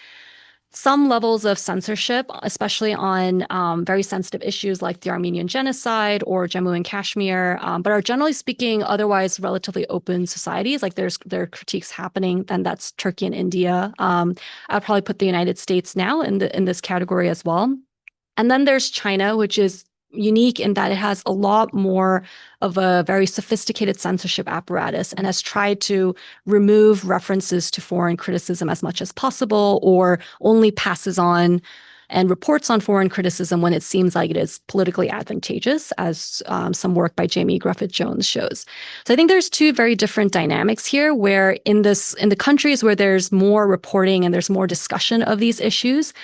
some levels of censorship, especially on very sensitive issues like the Armenian genocide or Jammu and Kashmir, but are generally speaking otherwise relatively open societies. Like there are critiques happening, then that's Turkey and India. I'd probably put the United States now in this category as well. And then there's China, which is unique in that it has a lot more of a very sophisticated censorship apparatus and has tried to remove references to foreign criticism as much as possible, or only passes on and reports on foreign criticism when it seems like it is politically advantageous, as some work by Jamie Griffith-Jones shows. So I think there's two very different dynamics here, where in the countries where there's more reporting and there's more discussion of these issues,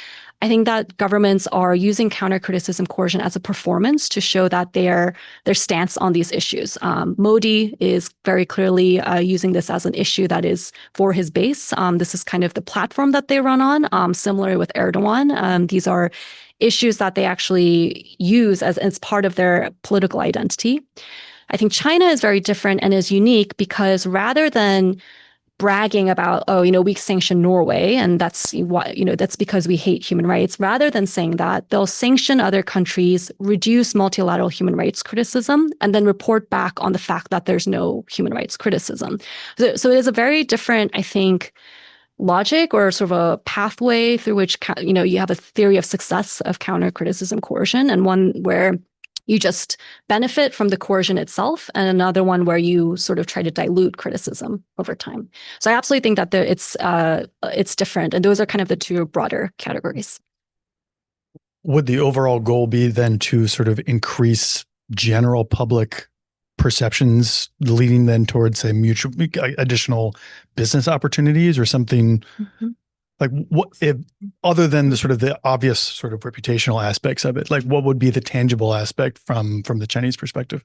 I think that governments are using counter-criticism coercion as a performance to show that their stance on these issues. Modi is very clearly using this as an issue that is for his base. This is kind of the platform that they run on, similar with Erdogan. These are issues that they actually use as part of their political identity. I think China is very different and is unique because rather than bragging about, we sanction Norway, and that's because we hate human rights. Rather than saying that, they'll sanction other countries, reduce multilateral human rights criticism, and then report back on the fact that there's no human rights criticism. So it is a very different, I think, logic or sort of a pathway through which, you have a theory of success of counter-criticism coercion, and one where you just benefit from the coercion itself, and another one where you sort of try to dilute criticism over time. So I absolutely think that it's different, and those are kind of the two broader categories. Would the overall goal be then to sort of increase general public perceptions, leading then towards, say, mutual additional business opportunities or something? Mm-hmm. Like, what if, other than the sort of the obvious sort of reputational aspects of it, like what would be the tangible aspect from the Chinese perspective?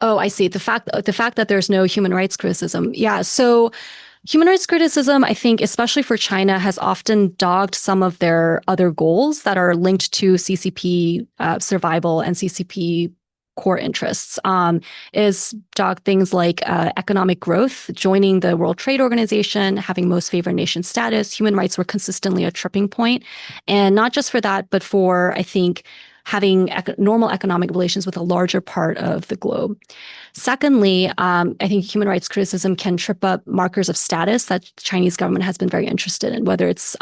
Oh, I see. The fact that there's no human rights criticism. Yeah. So human rights criticism, I think, especially for China, has often dogged some of their other goals that are linked to CCP survival and CCP core interests, is dog things like economic growth, joining the World Trade Organization, having most favored nation status. Human rights were consistently a tripping point. And not just for that, but for, I think, having normal economic relations with a larger part of the globe. Secondly, I think human rights criticism can trip up markers of status that the Chinese government has been very interested in, whether it's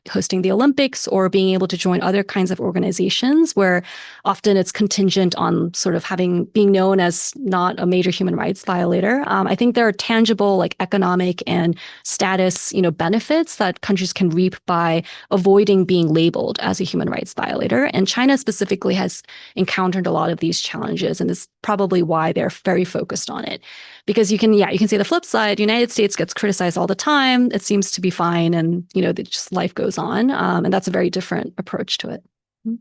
hosting the Olympics or being able to join other kinds of organizations where often it's contingent on sort of being known as not a major human rights violator. I think there are tangible like economic and status, benefits that countries can reap by avoiding being labeled as a human rights violator. And China specifically has encountered a lot of these challenges, and is probably why they're very focused on it. Because you can see the flip side. The United States gets criticized all the time. It seems to be fine, and just life goes on, and that's a very different approach to it. You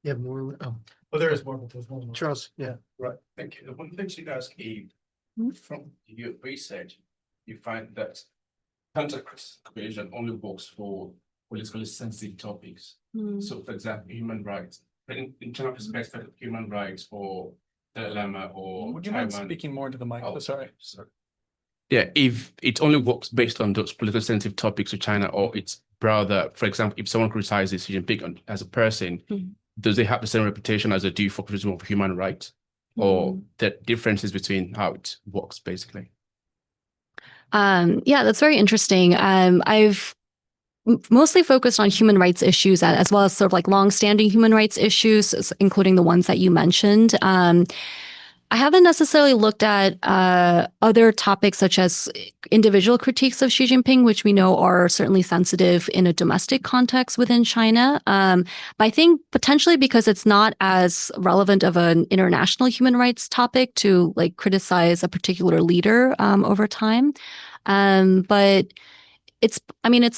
have more? Oh, Well, there is more, but there's one more. Charles. Yeah. Right, thank you. One thing you guys gave from your research, you find that counter-criticism only works for politically sensitive topics. So, for example, human rights. In China perspective, human rights or Dalai Lama or Would you Taiwan. mind speaking more into the mic? Oh, Sorry. Yeah, if it only works based on those politically sensitive topics to China, or it's broader, for example, if someone criticizes Xi Jinping as a person, does they have the same reputation as they do for criticism of human rights? Or the differences between how it works, basically? Yeah, that's very interesting. I've mostly focused on human rights issues as well as sort of like longstanding human rights issues, including the ones that you mentioned. I haven't necessarily looked at other topics such as individual critiques of Xi Jinping, which we know are certainly sensitive in a domestic context within China. But I think potentially because it's not as relevant of an international human rights topic to like criticize a particular leader over time. But it's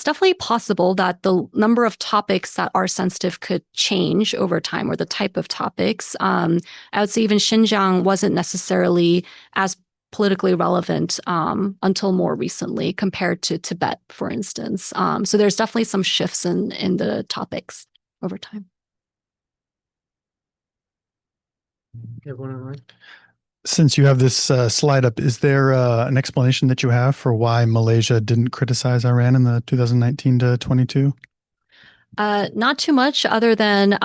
definitely possible that the number of topics that are sensitive could change over time, or the type of topics. I would say even Xinjiang wasn't necessarily as politically relevant until more recently compared to Tibet, for instance. So there's definitely some shifts in the topics over time. Everyone all right? Since you have this slide up, is there an explanation that you have for why Malaysia didn't criticize Iran in the 2019 to 22? Not too much, other than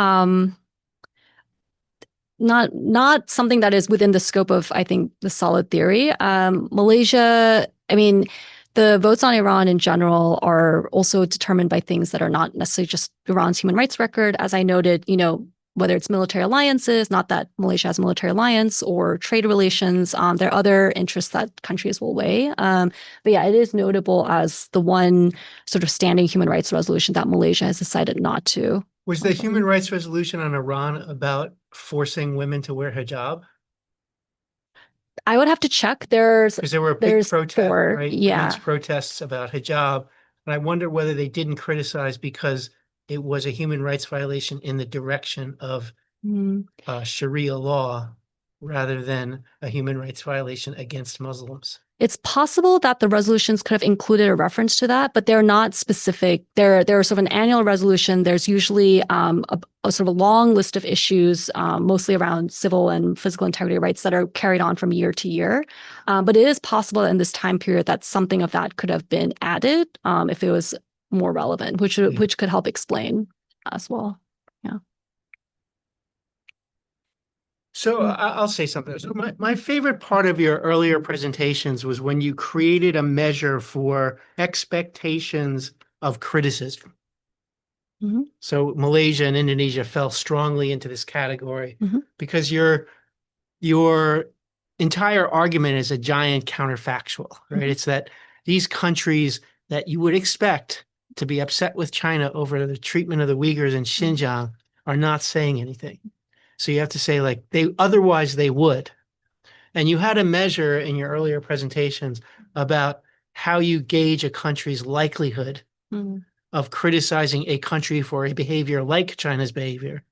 not something that is within the scope of, I think, the solid theory. Malaysia, the votes on Iran in general are also determined by things that are not necessarily just Iran's human rights record. As I noted, whether it's military alliances, not that Malaysia has a military alliance, or trade relations, there are other interests that countries will weigh. But yeah, it is notable as the one sort of standing human rights resolution that Malaysia has decided not to. Was the human rights resolution on Iran about forcing women to wear hijab? I would have to check. Because there were big protests, right? Yeah. Women's protests about hijab. And I wonder whether they didn't criticize because it was a human rights violation in the direction of Sharia law rather than a human rights violation against Muslims. It's possible that the resolutions could have included a reference to that, but they're not specific. They're sort of an annual resolution. There's usually a sort of a long list of issues, mostly around civil and physical integrity rights, that are carried on from year to year. But it is possible that in this time period that something of that could have been added if it was more relevant, which could help explain as well. Yeah. So I'll say something. So my favorite part of your earlier presentations was when you created a measure for expectations of criticism. Mm-hmm. So Malaysia and Indonesia fell strongly into this category because your entire argument is a giant counterfactual, right? It's that these countries that you would expect to be upset with China over the treatment of the Uyghurs in Xinjiang are not saying anything. So you have to say, like, otherwise they would. And you had a measure in your earlier presentations about how you gauge a country's likelihood of criticizing a country for a behavior like China's behavior.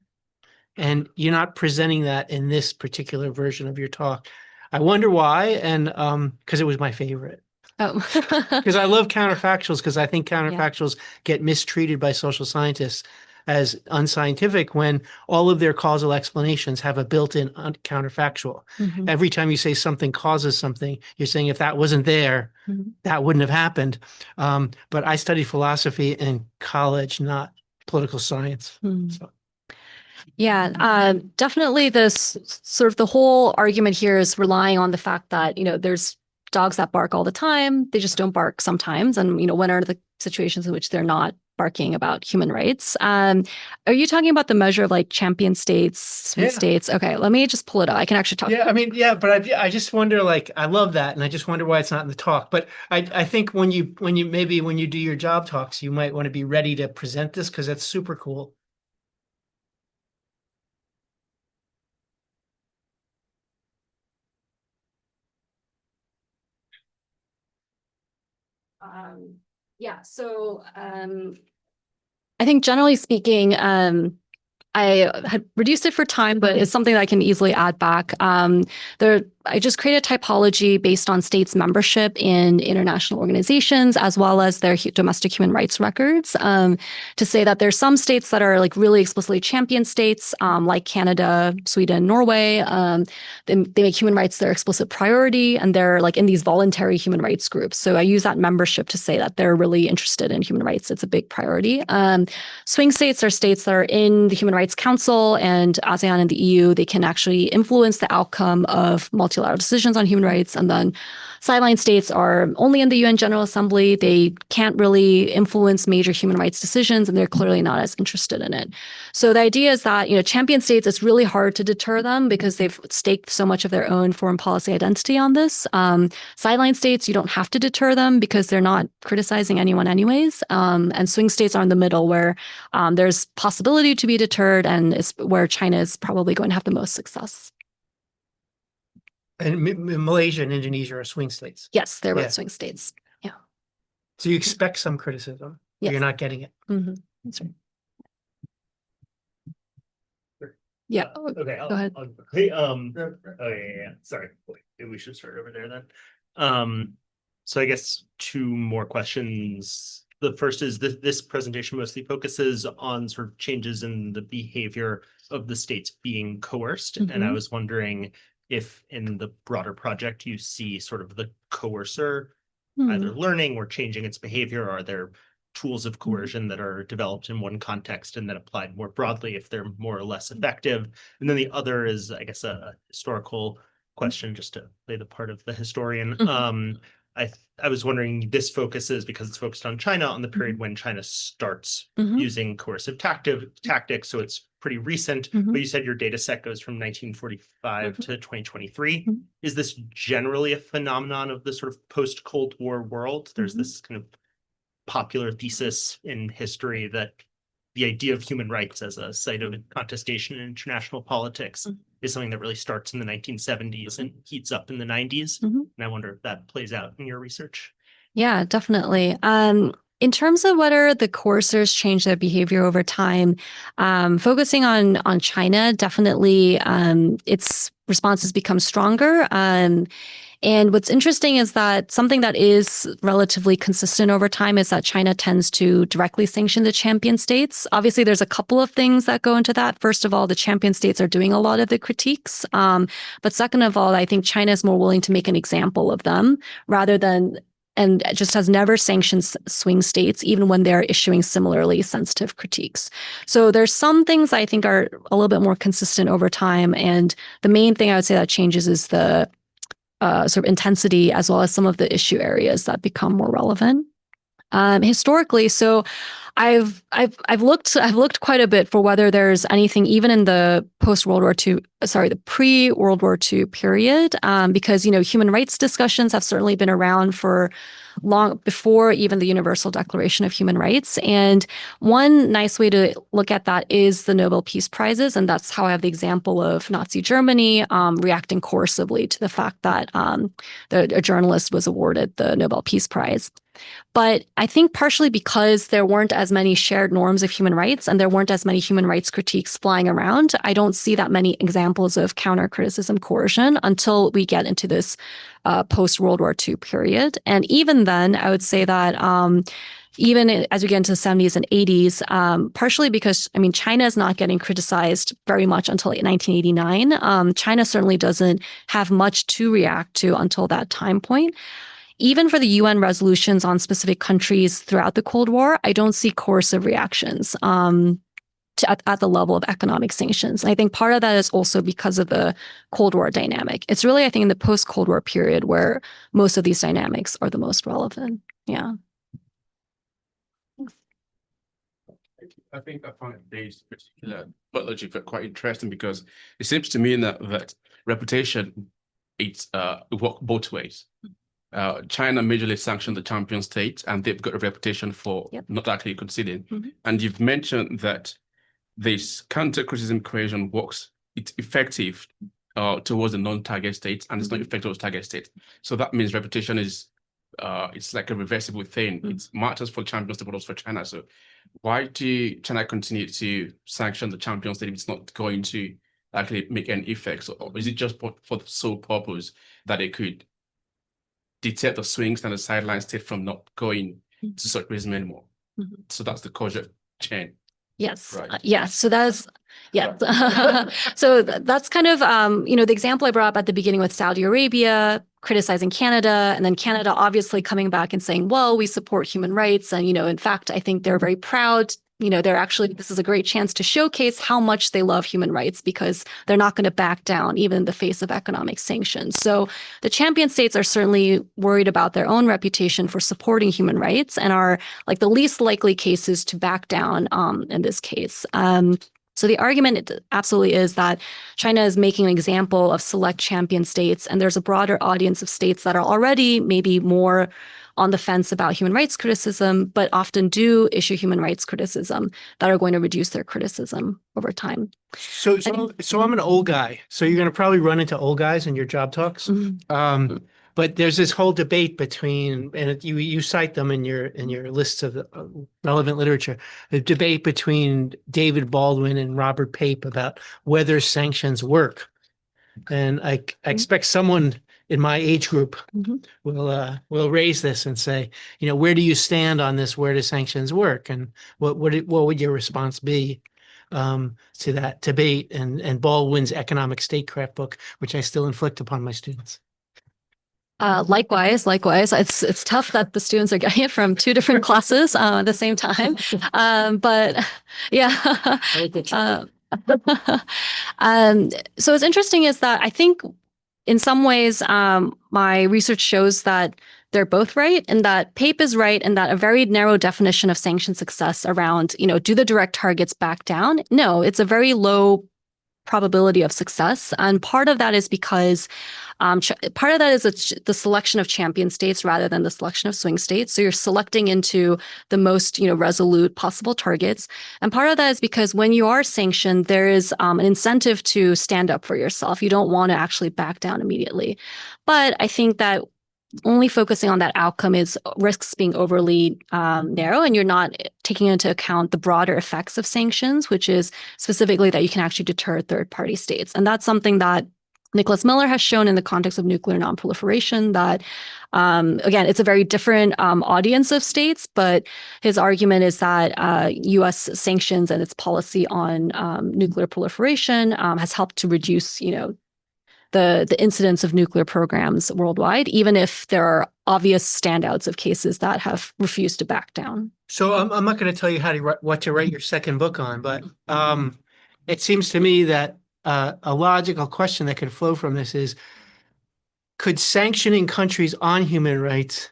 And you're not presenting that in this particular version of your talk. I wonder why, and because it was my favorite. Oh. Because I love counterfactuals, because I think counterfactuals get mistreated by social scientists as unscientific when all of their causal explanations have a built-in counterfactual. Every time you say something causes something, you're saying if that wasn't there, that wouldn't have happened. But I studied philosophy in college, not political science. So. Yeah, definitely this sort of the whole argument here is relying on the fact that, there's dogs that bark all the time. They just don't bark sometimes. And, when are the situations in which they're not barking about human rights? Are you talking about the measure of like champion states, sweet states? Okay, let me just pull it up. I can actually talk. Yeah, but I just wonder, like, I love that. And I just wonder why it's not in the talk. But I think when you do your job talks, you might want to be ready to present this, because that's super cool. So I think generally speaking, I had reduced it for time, but it's something that I can easily add back. I just created a typology based on states' membership in international organizations, as well as their domestic human rights records, to say that there's some states that are like really explicitly champion states, like Canada, Sweden, Norway. They make human rights their explicit priority, and they're like in these voluntary human rights groups. So I use that membership to say that they're really interested in human rights. It's a big priority. Swing states are states that are in the Human Rights Council and ASEAN and the EU. They can actually influence the outcome of multilateral multilateral decisions on human rights. And then sideline states are only in the UN General Assembly. They can't really influence major human rights decisions, and they're clearly not as interested in it. So the idea is that, champion states, it's really hard to deter them because they've staked so much of their own foreign policy identity on this. Sideline states, you don't have to deter them because they're not criticizing anyone anyways. And swing states are in the middle where there's possibility to be deterred, and is where China is probably going to have the most success. And Malaysia and Indonesia are swing states. Yes, they're Yeah. both swing states. So you expect some criticism, but Yes. you're not getting it. That's right. Yeah. Okay. Go ahead. Yeah. Sorry. Maybe we should start over there then. So I guess two more questions. The first is this presentation mostly focuses on sort of changes in the behavior of the states being coerced. And I was wondering if in the broader project you see sort of the coercer either learning or changing its behavior. Are there tools of coercion that are developed in one context and then applied more broadly if they're more or less effective? And then the other is, I guess, a historical question, just to play the part of the historian. I was wondering, this focuses, because it's focused on China, on the period when China starts using coercive tactics. So it's pretty recent, but you said your data set goes from 1945 to 2023. Is this generally a phenomenon of the sort of post-Cold War world? There's this kind of popular thesis in history that the idea of human rights as a site of contestation in international politics is something that really starts in the 1970s and heats up in the 90s. And I wonder if that plays out in your research. Yeah, definitely. In terms of whether the coercers change their behavior over time, focusing on China, definitely its responses become stronger. And what's interesting is that something that is relatively consistent over time is that China tends to directly sanction the champion states. Obviously, there's a couple of things that go into that. First of all, the champion states are doing a lot of the critiques. But second of all, I think China is more willing to make an example of them rather than, and just has never sanctioned swing states, even when they're issuing similarly sensitive critiques. So there's some things I think are a little bit more consistent over time. And the main thing I would say that changes is the sort of intensity, as well as some of the issue areas that become more relevant. Historically, so I've looked quite a bit for whether there's anything even in the post-World War II, the pre-World War II period, because human rights discussions have certainly been around for long before even the Universal Declaration of Human Rights. And one nice way to look at that is the Nobel Peace Prizes, and that's how I have the example of Nazi Germany reacting coercively to the fact that a journalist was awarded the Nobel Peace Prize. But I think partially because there weren't as many shared norms of human rights and there weren't as many human rights critiques flying around, I don't see that many examples of counter-criticism coercion until we get into this post-World War II period. And even then, I would say that even as we get into the 70s and 80s, partially because, China is not getting criticized very much until 1989. China certainly doesn't have much to react to until that time point. Even for the UN resolutions on specific countries throughout the Cold War, I don't see coercive reactions at the level of economic sanctions. And I think part of that is also because of the Cold War dynamic. It's really, I think, in the post-Cold War period where most of these dynamics are the most relevant. Yeah. I think I find this particular logic quite interesting because it seems to me that reputation, it works both ways. China majorly sanctioned the champion states, and they've got a reputation for not actually conceding. And you've mentioned that this counter-criticism coercion works, it's effective towards the non-target states, and it's not effective towards target states. So that means reputation is, it's like a reversible thing. It matters for champion states, but also for China. So why do China continue to sanction the champion state if it's not going to actually make any effects? Or is it just for the sole purpose that it could deter the swings and the sideline state from not going to such reason anymore? So that's the causal chain. Yes. Right. Yes. So that's, so that's kind of, the example I brought up at the beginning with Saudi Arabia criticizing Canada, and then Canada obviously coming back and saying, well, we support human rights. And, in fact, I think they're very proud this is a great chance to showcase how much they love human rights because they're not going to back down even in the face of economic sanctions. So the champion states are certainly worried about their own reputation for supporting human rights and are like the least likely cases to back down in this case. So the argument absolutely is that China is making an example of select champion states, and there's a broader audience of states that are already maybe more on the fence about human rights criticism, but often do issue human rights criticism that are going to reduce their criticism over time. So I'm an old guy. So you're going to probably run into old guys in your job talks. But there's this whole debate between, and you cite them in your lists of relevant literature, the debate between David Baldwin and Robert Pape about whether sanctions work. And I expect someone in my age group will raise this and say, where do you stand on this? Where do sanctions work? And what would your response be to that debate and Baldwin's economic statecraft book, which I still inflict upon my students? Likewise. It's tough that the students are getting it from two different classes at the same time. But yeah. So what's interesting is that I think in some ways, my research shows that they're both right, and that Pape is right, and that a very narrow definition of sanction success around, do the direct targets back down? No, it's a very low probability of success. And part of that is because the selection of champion states rather than the selection of swing states. So you're selecting into the most, resolute possible targets. And part of that is because when you are sanctioned, there is an incentive to stand up for yourself. You don't want to actually back down immediately. But I think that only focusing on that outcome risks being overly narrow, and you're not taking into account the broader effects of sanctions, which is specifically that you can actually deter third-party states. And that's something that Nicholas Miller has shown in the context of nuclear nonproliferation that, again, it's a very different audience of states, but his argument is that U.S. sanctions and its policy on nuclear proliferation has helped to reduce, the incidence of nuclear programs worldwide, even if there are obvious standouts of cases that have refused to back down. So I'm not going to tell you what to write your second book on, but it seems to me that a logical question that could flow from this is, could sanctioning countries on human rights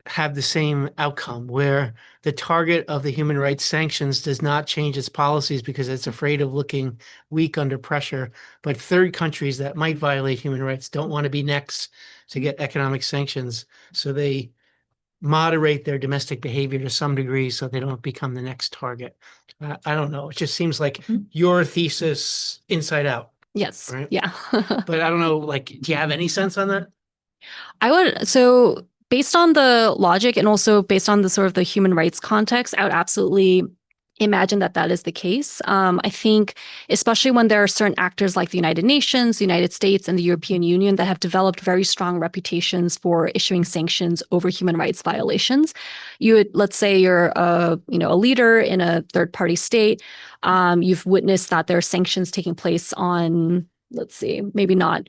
have the same outcome where the target of the human rights sanctions does not change its policies because it's afraid of looking weak under pressure, but third countries that might violate human rights don't want to be next to get economic sanctions, so they moderate their domestic behavior to some degree so they don't become the next target. I don't know. It just seems like your thesis inside out. Yes. Right? Yeah. But I don't know, do you have any sense on that? So based on the logic and also based on the sort of the human rights context, I would absolutely imagine that is the case. I think, especially when there are certain actors like the United Nations, the United States, and the European Union that have developed very strong reputations for issuing sanctions over human rights violations. Let's say you're a leader in a third-party state. You've witnessed that there are sanctions taking place on, let's see, maybe not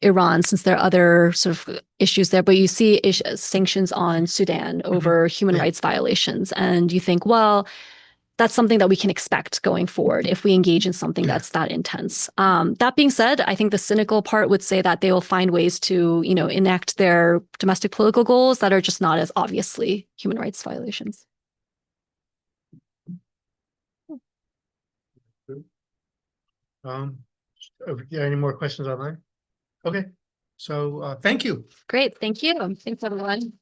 Iran, since there are other sort of issues there, but you see sanctions on Sudan over human rights violations, and you think, well, that's something that we can expect going forward if we engage in something that's that intense. That being said, I think the cynical part would say that they will find ways to, enact their domestic political goals that are just not as obviously human rights violations. Are there any more questions online? Okay. So thank you. Great. Thank you. Thanks, everyone.